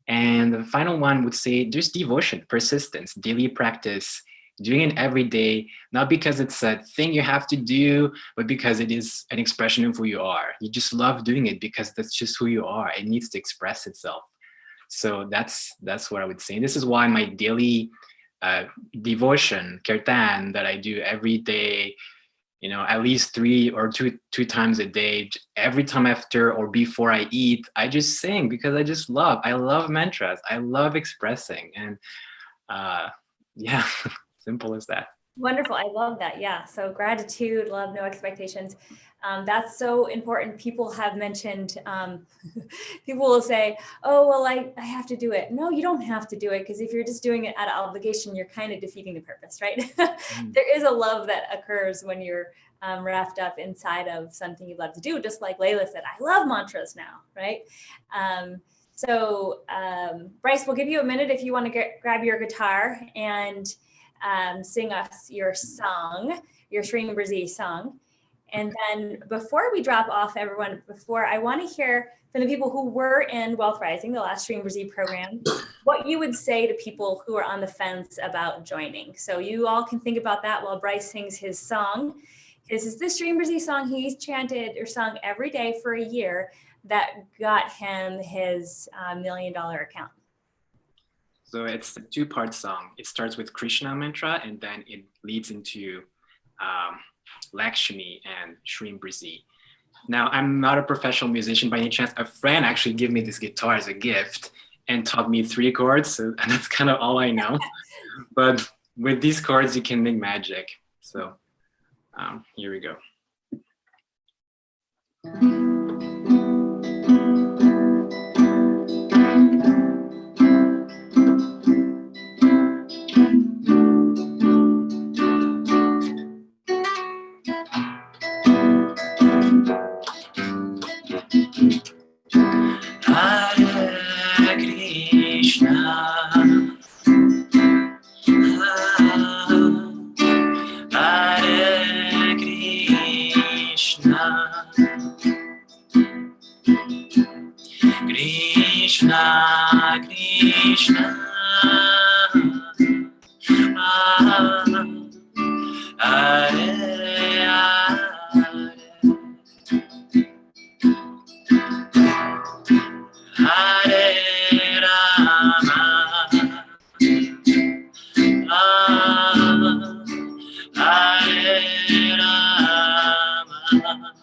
And the final one would say just devotion, persistence, daily practice, doing it every day, not because it's a thing you have to do, but because it is an expression of who you are. You just love doing it because that's just who you are. It needs to express itself. So that's what I would say. This is why my daily devotion, kirtan, that I do every day, you know, at least two times a day, every time after or before I eat, I just sing because I love mantras. I love expressing. And yeah, simple as that. Wonderful. I love that. Yeah. So gratitude, love, no expectations. That's so important. People have mentioned, people will say, oh, well, I have to do it. No, you don't have to do it, because if you're just doing it out of obligation, you're kind of defeating the purpose, right? There is a love that occurs when you're wrapped up inside of something you love to do. Just like Layla said, I love mantras now, right? So Bryce, we'll give you a minute if you want to grab your guitar and sing us your song, your Shring Brzee song. And then before we drop off, everyone, I want to hear from the people who were in Wealth Rising, the last Shring Brzee program, what you would say to people who are on the fence about joining. So you all can think about that while Bryce sings his song. This is the Shring Brzee song he's chanted or sung every day for a year that got him his $1 million account. So it's a two-part song. It starts with Krishna mantra, and then it leads into Lakshmi and Shring Brzee. Now, I'm not a professional musician by any chance. A friend actually gave me this guitar as a gift and taught me 3 chords, so that's kind of all I know. But with these chords, you can make magic. So here we go. Krishna, Krishna, Hare Hare, Hare Rama, Hare Rama, Rama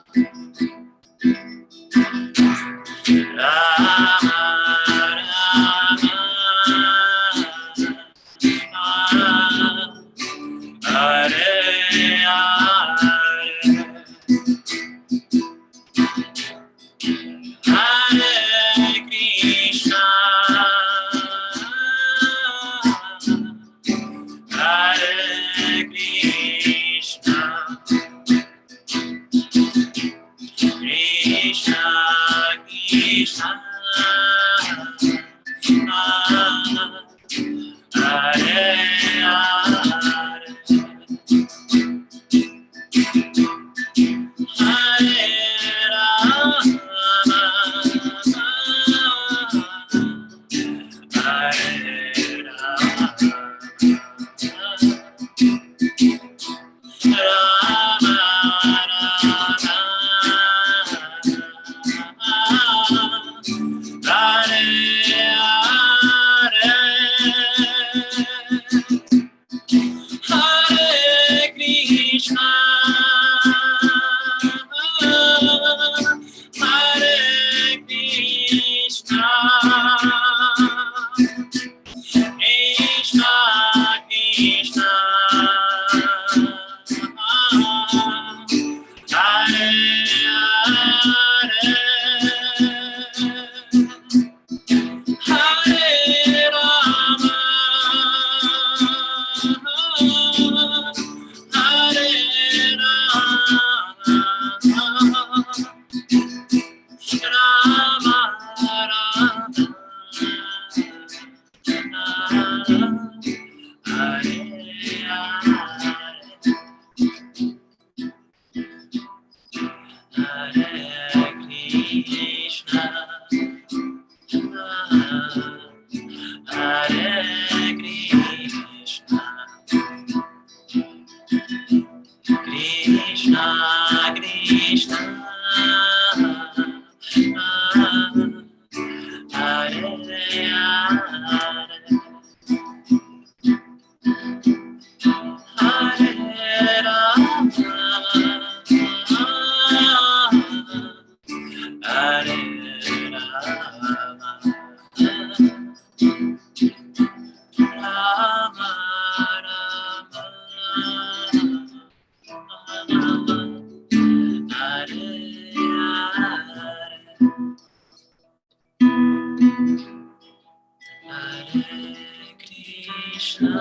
Krishna,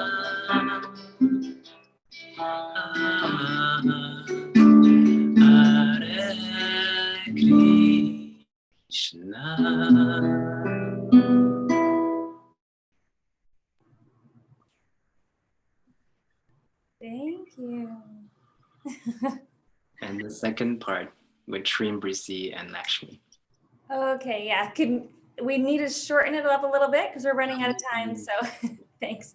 Hare Krishna. Thank you. And the second part with Shrimbrisi and Lakshmi. Okay, yeah. We need to shorten it up a little bit because we're running out of time. So thanks.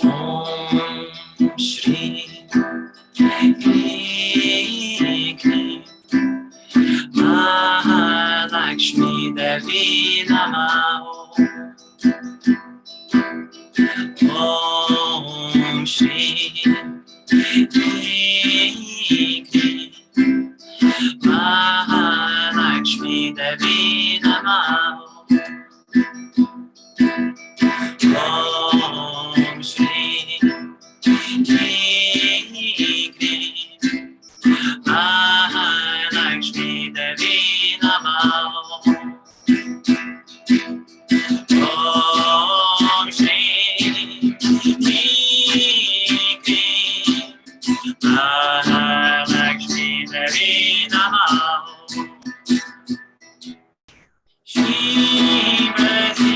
Om Shri Krishna Mahalakshmi Devi Namaha. Om Shri Krishna Mahalakshmi Devi Namaha. Om Shri Mahalakshmi Devi Namaha. Om Shri Mahalakshmi Devi Namaha. Shrimati,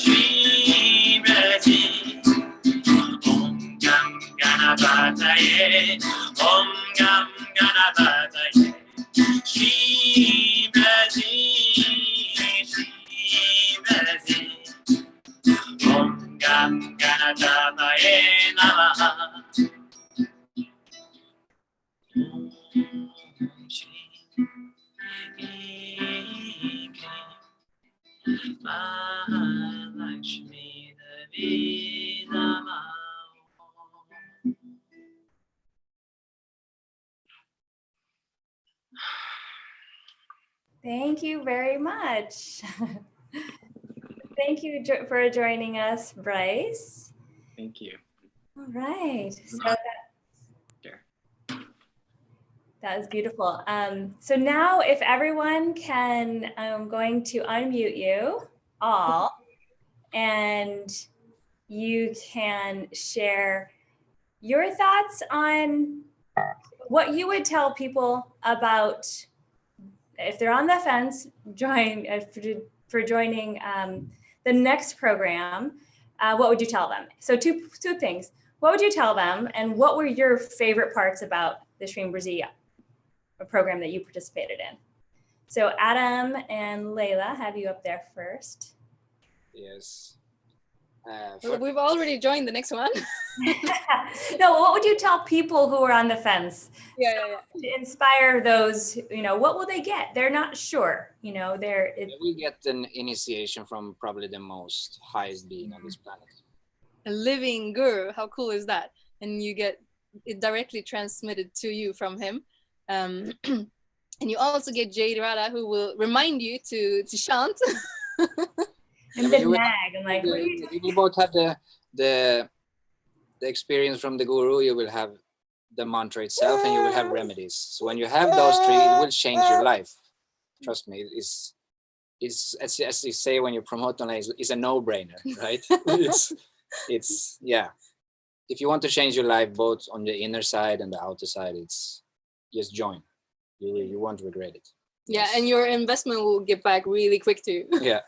Shrimati, Om Gam Ganapataye, Om Gam Ganapataye, Shrimati, Shrimati, Om Gam Ganapataye Namaha. Om Shri Mahalakshmi Devi Namaha. Thank you very much. Thank you for joining us, Bryce. Thank you. All right. So that was beautiful. So now if everyone can, I'm going to unmute you all and you can share your thoughts on what you would tell people about if they're on the fence, for joining the next program. What would you tell them? So two things. What would you tell them, and what were your favorite parts about the Shrimbrisi program that you participated in? So Adam and Layla, have you up there first? Yes. We've already joined the next one. No, what would you tell people who are on the fence? Yeah. To inspire those, what will they get? They're not sure, We get an initiation from probably the most highest being on this planet. A living guru, how cool is that? And you get it directly transmitted to you from him. And you also get Jade Radha, who will remind you to chant. And Yeah, the nag, I'm like, you will both have the experience from the guru. You will have the mantra itself, and you will have remedies. So when you have those three, it will change your life. Trust me, it's as you say when you promote online, it's a no-brainer, right? it's yeah. If you want to change your life, both on the inner side and the outer side, it's just join. You won't regret it. Yeah, and your investment will get back really quick too. Yeah.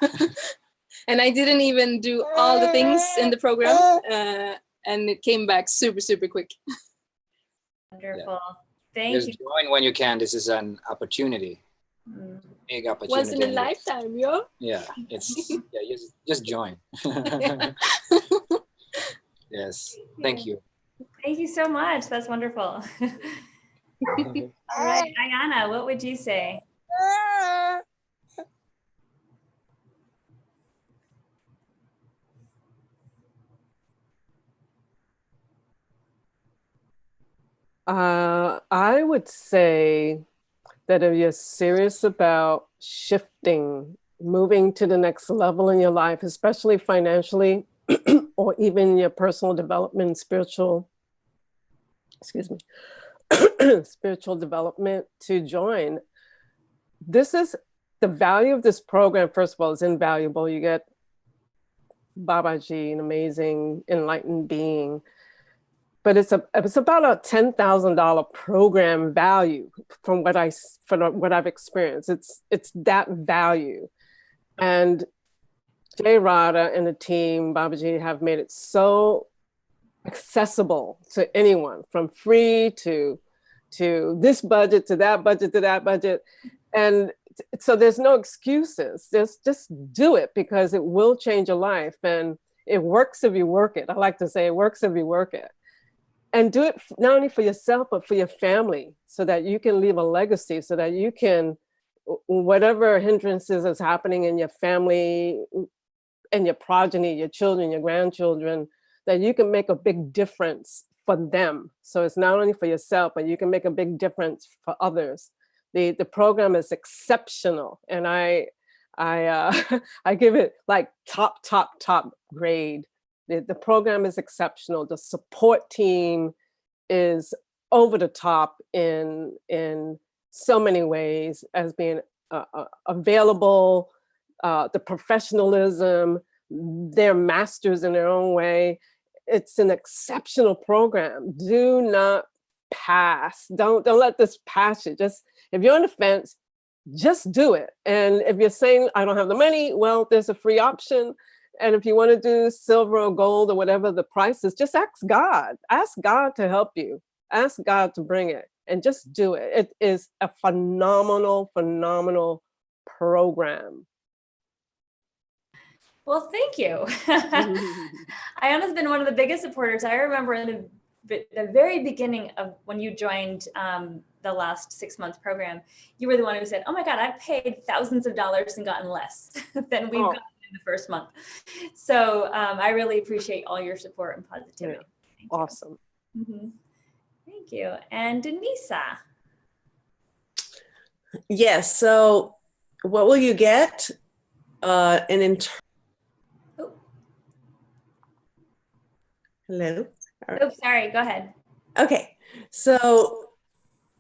And I didn't even do all the things in the program, and it came back super, super quick. Wonderful. Thank Just you. join when you can. This is an opportunity. Big opportunity. Once in a lifetime, yo. Yeah, it's just join. Yes. Thank you. Thank you so much. That's wonderful. All right, Ayana, what would you say? I would say that if you're serious about shifting moving to the next level in your life, especially financially, or even your personal development, spiritual spiritual development, to join. This is the value of this program. First of all, is invaluable. You get Babaji, an amazing enlightened being, but it's about a $10,000 program value from what I've experienced. It's that value, and Jay Radha and the team, Babaji, have made it so accessible to anyone, from free to this budget to that budget to that budget. And so there's no excuses. Just do it, because it will change your life. And it works if you work it. I like to say it works if you work it. And do it not only for yourself, but for your family, so that you can leave a legacy, so that you can, whatever hindrances is happening in your family and your progeny, your children, your grandchildren, that you can make a big difference for them. So it's not only for yourself, but you can make a big difference for others. The program is exceptional, and I I give it like top grade. The program is exceptional. The support team is over the top in so many ways, as being available, the professionalism, they're masters in their own way. It's an exceptional program. Do not pass. Don't let this pass you. Just, if you're on the fence, just do it. And if you're saying, I don't have the money, well, there's a free option. And if you want to do silver or gold or whatever the price is, just ask God. Ask God to help you. Ask God to bring it, and just do it. It is a phenomenal program. Well, thank you. Ayana's been one of the biggest supporters. I remember in the very beginning of when you joined the last 6 months program, you were the one who said, oh my God, I've paid thousands of dollars and gotten less than we've gotten in the first month. So I really appreciate all your support and positivity. Yeah. Awesome. Mm-hmm. Thank you. And Denisa. Yes. So what will you get? Hello? Oh, sorry. Go ahead. Okay. So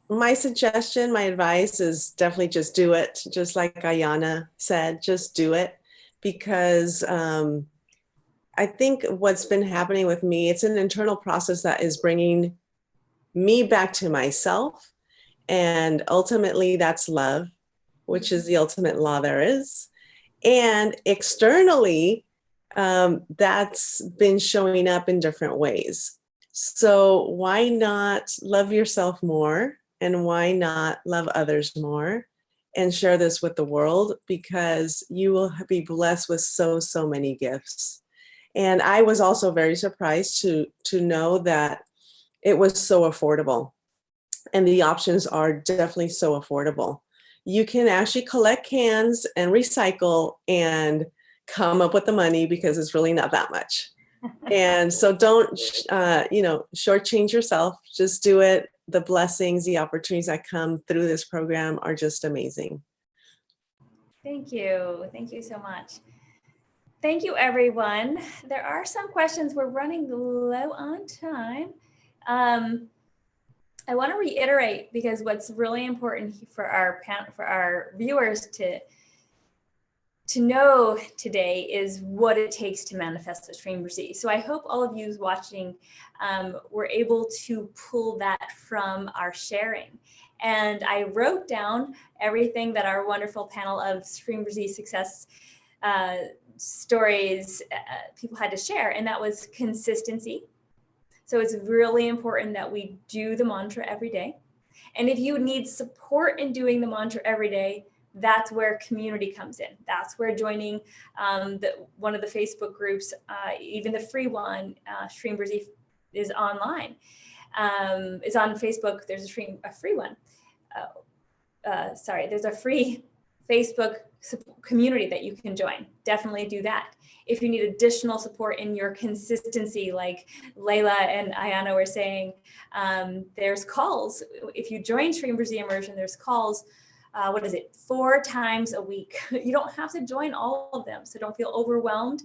my suggestion, my advice is definitely just do it. Just like Ayana said, just do it. Because I think what's been happening with me, it's an internal process that is bringing me back to myself. And ultimately that's love, which is the ultimate law there is. And externally, that's been showing up in different ways. So why not love yourself more, and why not love others more, and share this with the world, because you will be blessed with so many gifts. And I was also very surprised to know that it was so affordable, and the options are definitely so affordable. You can actually collect cans and recycle and come up with the money, because it's really not that much. And so don't, shortchange yourself. Just do it. The blessings, the opportunities that come through this program are just amazing. Thank you. Thank you so much. Thank you, everyone. There are some questions. We're running low on time. I want to reiterate, because what's really important for our viewers to know today is what it takes to manifest a Stream Z. So I hope all of you watching were able to pull that from our sharing. And I wrote down everything that our wonderful panel of Stream Z success stories people had to share, and that was consistency. So it's really important that we do the mantra every day. And if you need support in doing the mantra every day, that's where community comes in. That's where joining one of the Facebook groups, even the free one, Stream Z, is online. Is on Facebook. There's a free one. There's a free Facebook community that you can join. Definitely do that. If you need additional support in your consistency, like Layla and Ayana were saying, there's calls. If you join Stream Z Immersion, there's calls what is it, 4 times a week. You don't have to join all of them, so don't feel overwhelmed.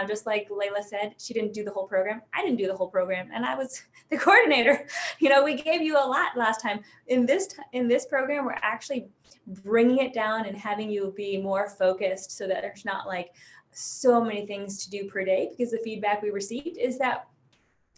Just like Layla said, she didn't do the whole program. I didn't do the whole program, and I was the coordinator. You know, we gave you a lot last time. In this program, we're actually bringing it down and having you be more focused so that there's not like so many things to do per day, because the feedback we received is that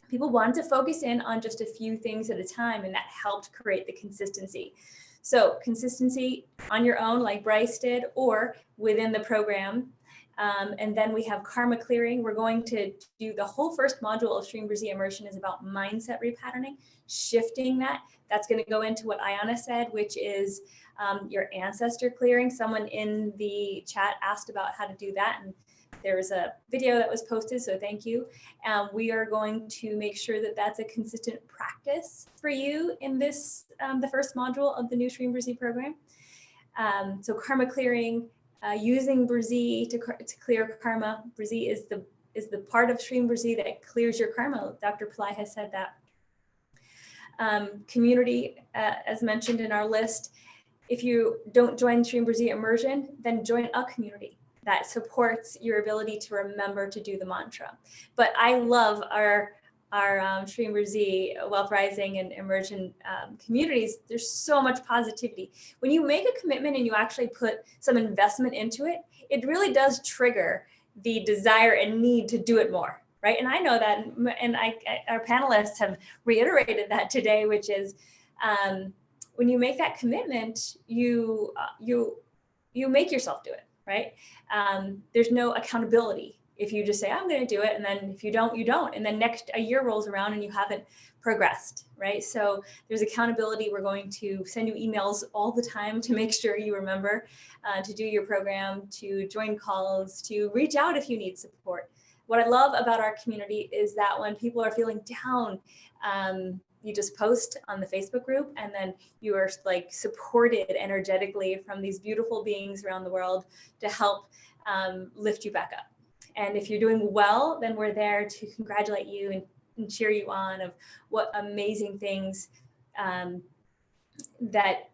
people wanted to focus in on just a few things at a time, and that helped create the consistency. So consistency on your own, like Bryce did, or within the program. And then we have karma clearing. We're going to do the whole first module of Stream Brzee Immersion is about mindset repatterning, shifting that. That's going to go into what Ayana said, which is your ancestor clearing. Someone in the chat asked about how to do that, and there's a video that was posted, so thank you. We are going to make sure that that's a consistent practice for you in this, the first module of the new Stream Brzee program. So karma clearing, using Brzee to clear karma. Brzee is the part of Stream Brzee that clears your karma. Dr. Pillai has said that. Community, as mentioned in our list, if you don't join Stream Brzee Immersion, then join a community that supports your ability to remember to do the mantra. But I love our Stream Brzee, Wealth Rising and Immersion communities. There's so much positivity. When you make a commitment and you actually put some investment into it, it really does trigger the desire and need to do it more, right? And I know that, and our panelists have reiterated that today, which is when you make that commitment, you make yourself do it, right? There's no accountability. If you just say, I'm going to do it, and then if you don't, you don't. And then a year rolls around and you haven't progressed, right? So there's accountability. We're going to send you emails all the time to make sure you remember to do your program, to join calls, to reach out if you need support. What I love about our community is that when people are feeling down, you just post on the Facebook group, and then you are like supported energetically from these beautiful beings around the world to help lift you back up. And if you're doing well, then we're there to congratulate you and cheer you on of what amazing things that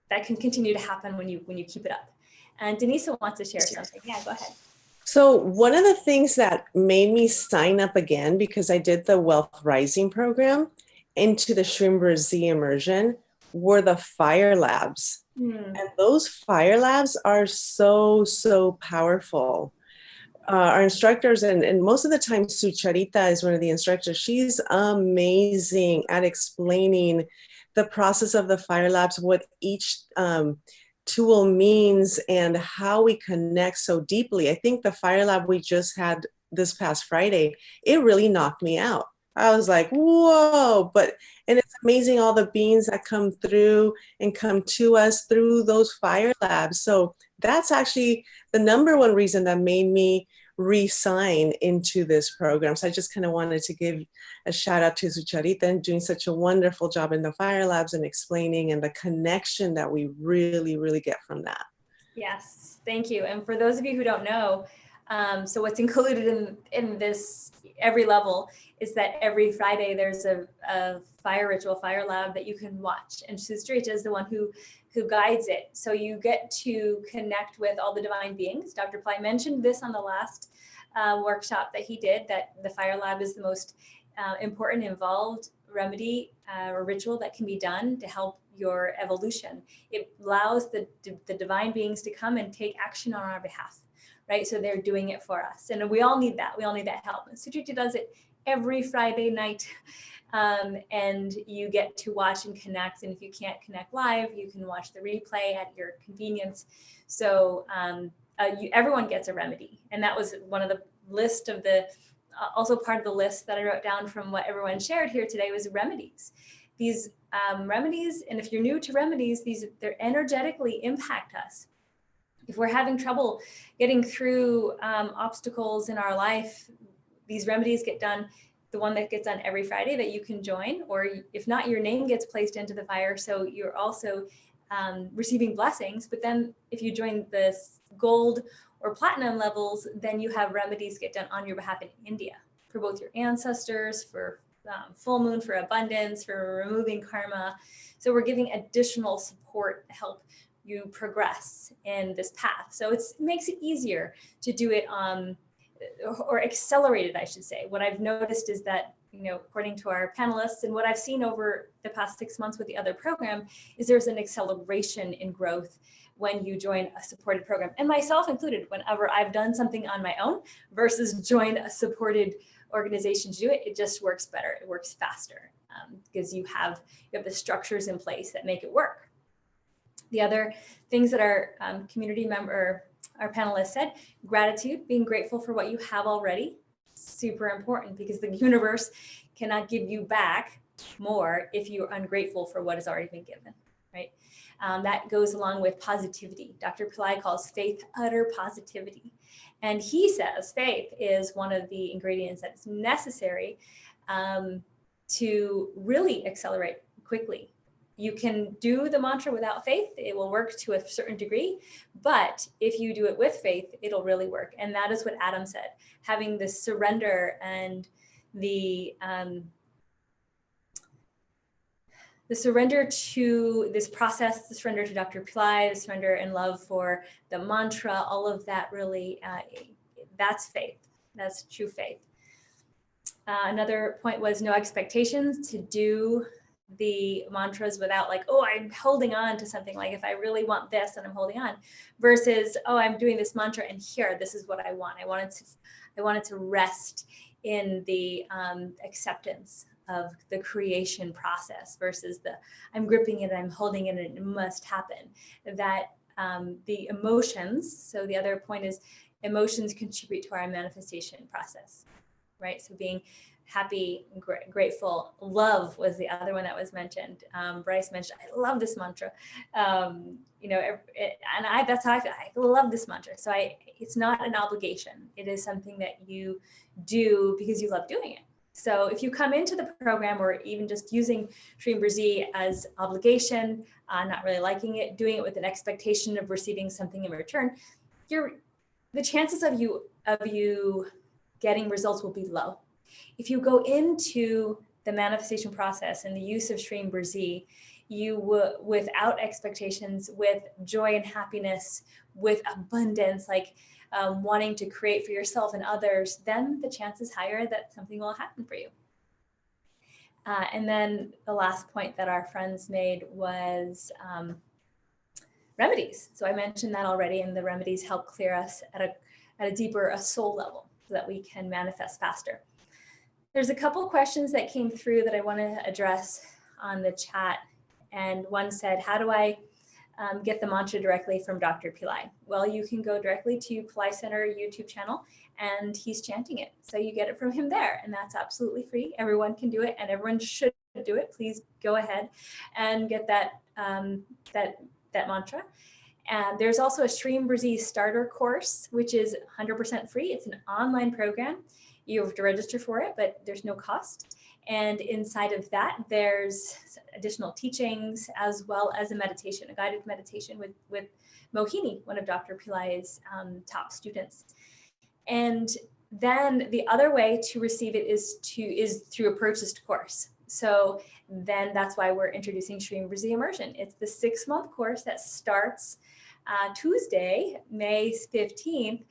can continue to happen when you keep it up. And Denisa wants to share something. Yeah, go ahead. So one of the things that made me sign up again, because I did the Wealth Rising program into the Stream Brzee Immersion, were the fire labs. And those fire labs are so, so powerful. Our instructors, and most of the time Sucharita is one of the instructors. She's amazing at explaining the process of the fire labs, what each tool means, and how we connect so deeply. I think the fire lab we just had this past Friday, it really knocked me out. I was like, whoa, and it's amazing all the beings that come through and come to us through those fire labs. So that's actually the number one reason that made me re-sign into this program. So I just kind of wanted to give a shout out to Sucharita and doing such a wonderful job in the fire labs and explaining, and the connection that we really, really get from that. Yes, thank you. And for those of you who don't know, so what's included in this every level is that every Friday there's a fire ritual, fire lab that you can watch. And Sucharita is the one who guides it. So you get to connect with all the divine beings. Dr. Pillai mentioned this on the last workshop that he did, that the fire lab is the most important, involved remedy or ritual that can be done to help your evolution. It allows the divine beings to come and take action on our behalf, right? So they're doing it for us. And we all need that. We all need that help. And Sucharita does it every Friday night. And you get to watch and connect. And if you can't connect live, you can watch the replay at your convenience. So everyone gets a remedy. And that was one of the list of the, also part of the list that I wrote down from what everyone shared here today was remedies. These remedies, and if you're new to remedies, they're energetically impact us. If we're having trouble getting through obstacles in our life, these remedies get done. The one that gets done every Friday that you can join, or if not, your name gets placed into the fire. So you're also receiving blessings. But then if you join the gold or platinum levels, then you have remedies get done on your behalf in India for both your ancestors, for full moon for abundance, for removing karma. So we're giving additional support to help you progress in this path. So it makes it easier to do it or accelerated, I should say. What I've noticed is that, according to our panelists and what I've seen over the past 6 months with the other program, is there's an acceleration in growth when you join a supported program, and myself included. Whenever I've done something on my own versus join a supported organization to do it, it just works better. It works faster because you have the structures in place that make it work. The other things that our community member, our panelists said, gratitude, being grateful for what you have already, super important, because the universe cannot give you back more if you're ungrateful for what has already been given, right? That goes along with positivity. Dr. Pillai calls faith utter positivity. And he says faith is one of the ingredients that's necessary to really accelerate quickly. You can do the mantra without faith. It will work to a certain degree, but if you do it with faith, it'll really work. And that is what Adam said, having this surrender and the surrender to this process, the surrender to Dr. Pillai, the surrender and love for the mantra, all of that really, that's faith. That's true faith. Another point was no expectations, to do the mantras without like, oh, I'm holding on to something, like if I really want this and I'm holding on, versus, oh, I'm doing this mantra and here, this is what I want. I wanted to rest in the acceptance of the creation process versus I'm gripping it, I'm holding it, and it must happen. That the emotions, so the other point is emotions contribute to our manifestation process, right? So being happy, grateful, love was the other one that was mentioned. Bryce mentioned, I love this mantra. And that's how I feel. I love this mantra. So it's not an obligation. It is something that you do because you love doing it. So if you come into the program or even just using Shri Brzi as obligation, not really liking it, doing it with an expectation of receiving something in return, the chances of you getting results will be low. If you go into the manifestation process and the use of Shri Brzi, without expectations, with joy and happiness, with abundance, like wanting to create for yourself and others, then the chance is higher that something will happen for you. And then the last point that our friends made was remedies. So I mentioned that already, and the remedies help clear us at a deeper, soul level so that we can manifest faster. There's a couple questions that came through that I want to address on the chat. And one said, how do I get the mantra directly from Dr. Pillai? Well, you can go directly to Pillai Center YouTube channel and he's chanting it. So you get it from him there, and that's absolutely free. Everyone can do it and everyone should do it. Please go ahead and get that mantra. And there's also a Shri Brzi starter course, which is 100% free. It's an online program. You have to register for it, but there's no cost. And inside of that, there's additional teachings as well as a meditation, a guided meditation with Mohini, one of Dr. Pillai's top students. And then the other way to receive it is through a purchased course. So then that's why we're introducing Shri Brzi Immersion. It's the 6-month course that starts Tuesday, May 15th,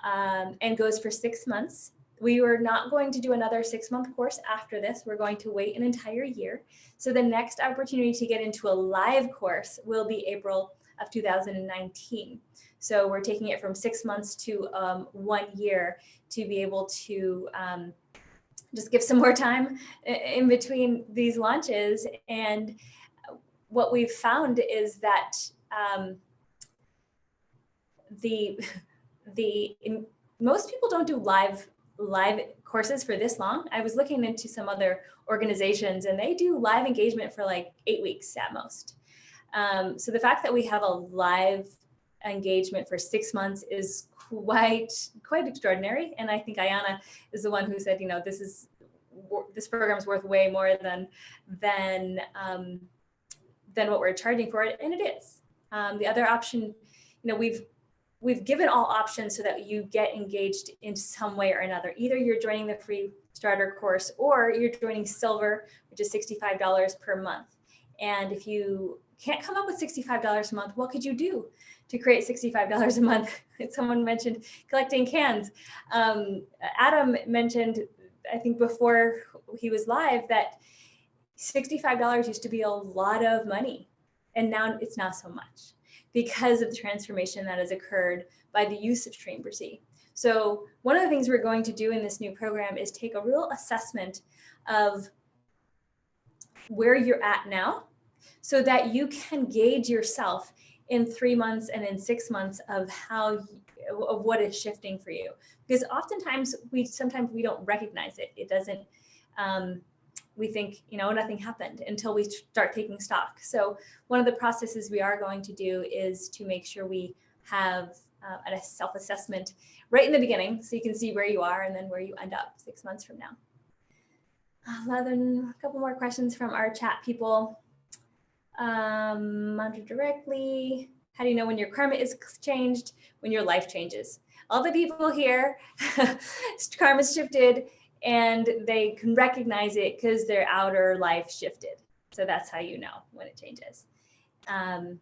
and goes for 6 months. We are not going to do another 6-month course after this. We're going to wait an entire year. So the next opportunity to get into a live course will be April of 2019. So we're taking it from 6 months to 1 year to be able to just give some more time in between these launches. And what we've found is that most people don't do live courses for this long. I was looking into some other organizations and they do live engagement for like 8 weeks at most. So the fact that we have a live engagement for 6 months is quite extraordinary. And I think Ayana is the one who said, this program is worth way more than what we're charging for it, and it is. The other option, we've given all options so that you get engaged in some way or another. Either you're joining the free starter course or you're joining Silver, which is $65 per month. And if you can't come up with $65 a month, what could you do to create $65 a month? Someone mentioned collecting cans. Adam mentioned, I think before he was live, that $65 used to be a lot of money. And now it's not so much, because of the transformation that has occurred by the use of Streamversy. So one of the things we're going to do in this new program is take a real assessment of where you're at now, so that you can gauge yourself in 3 months and in 6 months of of what is shifting for you. Because oftentimes sometimes we don't recognize it. It doesn't, we think, nothing happened until we start taking stock. So one of the processes we are going to do is to make sure we have a self-assessment right in the beginning, so you can see where you are and then where you end up 6 months from now. A couple more questions from our chat people. Mantra directly. How do you know when your karma is changed? When your life changes. All the people here, karma's shifted, and they can recognize it because their outer life shifted. So that's how you know when it changes. And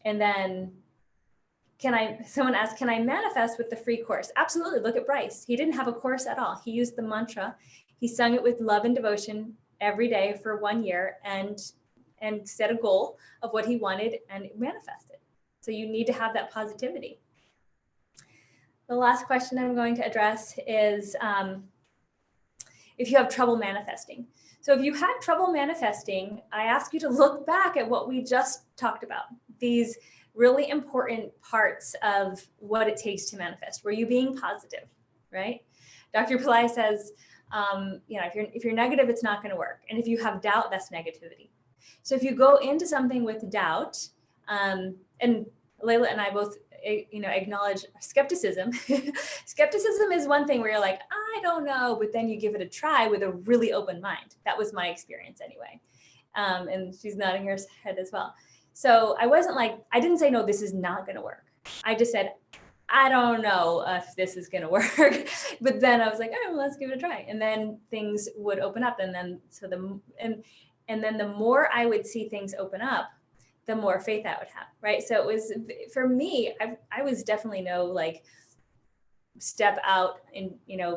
then someone asked, can I manifest with the free course? Absolutely. Look at Bryce. He didn't have a course at all. He used the mantra. He sung it with love and devotion every day for 1 year and set a goal of what he wanted and manifested. So you need to have that positivity. The last question I'm going to address is if you have trouble manifesting. So if you have trouble manifesting, I ask you to look back at what we just talked about, these really important parts of what it takes to manifest. Were you being positive, right? Dr. Pillai says, if you're negative, it's not going to work. And if you have doubt, that's negativity. So if you go into something with doubt, and Layla and I both, acknowledge skepticism. Skepticism is one thing where you're like, I don't know, but then you give it a try with a really open mind. That was my experience anyway. And she's nodding her head as well. So I didn't say, no, this is not going to work. I just said, I don't know if this is going to work. But then I was like, all right, well, let's give it a try. And then things would open up. And then, and then the more I would see things open up, the more faith I would have, right? So it was, for me, I was definitely no step out and,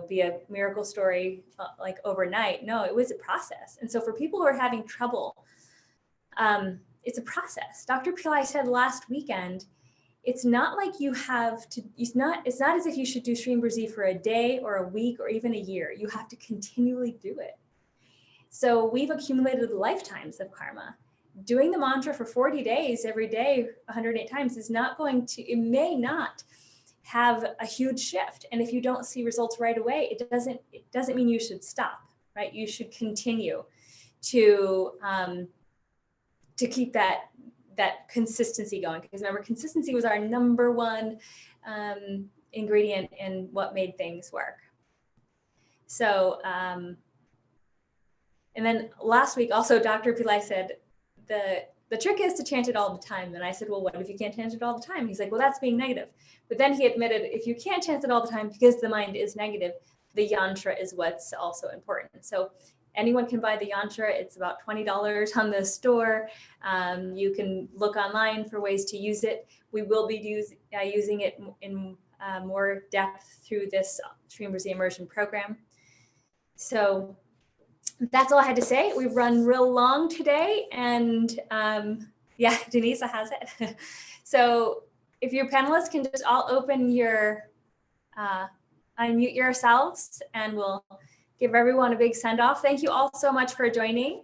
be a miracle story overnight. No, it was a process. And so for people who are having trouble, it's a process. Dr. Pillai said last weekend, it's not like you have to, it's not as if you should do Streamversy for a day or a week or even a year. You have to continually do it. So we've accumulated lifetimes of karma. Doing the mantra for 40 days every day, 108 times is not going to, it may not have a huge shift. And if you don't see results right away, it doesn't mean you should stop, right? You should continue to keep that consistency going. Because remember, consistency was our number one ingredient in what made things work. So, and then last week also, Dr. Pillai said, the trick is to chant it all the time. And I said, well, what if you can't chant it all the time? He's like, well, that's being negative. But then he admitted, if you can't chant it all the time because the mind is negative, the yantra is what's also important. So anyone can buy the yantra. It's about $20 on the store. You can look online for ways to use it. We will be using it in more depth through this Streamversy Immersion program. So that's all I had to say. We've run real long today, and yeah, Denisa has it. So if your panelists can just all open your, unmute yourselves, and we'll give everyone a big send off. Thank you all so much for joining.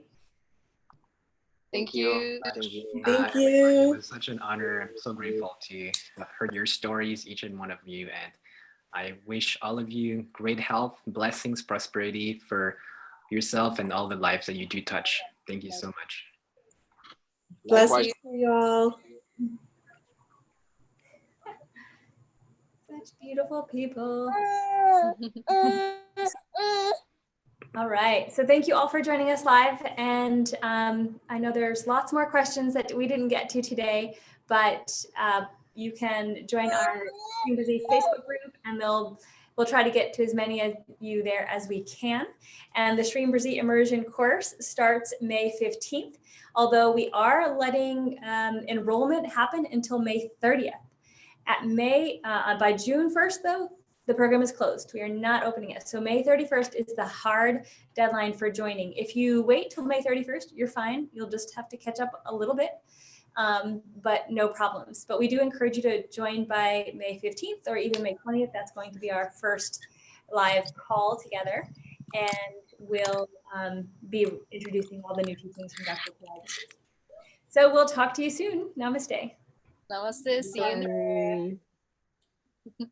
Thank you. Thank you. Thank you. It was such an honor. I'm so grateful to have heard your stories, each and one of you. And I wish all of you great health, blessings, prosperity for yourself and all the lives that you do touch. Thank you so much. Blessings to you all. Such beautiful people. All right, so thank you all for joining us live. And I know there's lots more questions that we didn't get to today, but you can join our Stream Busy Facebook group, and we'll try to get to as many of you there as we can. And the Stream Busy Immersion course starts May 15th, although we are letting enrollment happen until May 30th. By June 1st, though, the program is closed. We are not opening it. So May 31st is the hard deadline for joining. If you wait till May 31st, you're fine. You'll just have to catch up a little bit, but no problems. But we do encourage you to join by May 15th or even May 20th. That's going to be our first live call together. And we'll be introducing all the new teachings from Dr. Pillai. So we'll talk to you soon. Namaste. Namaste. See you. Bye.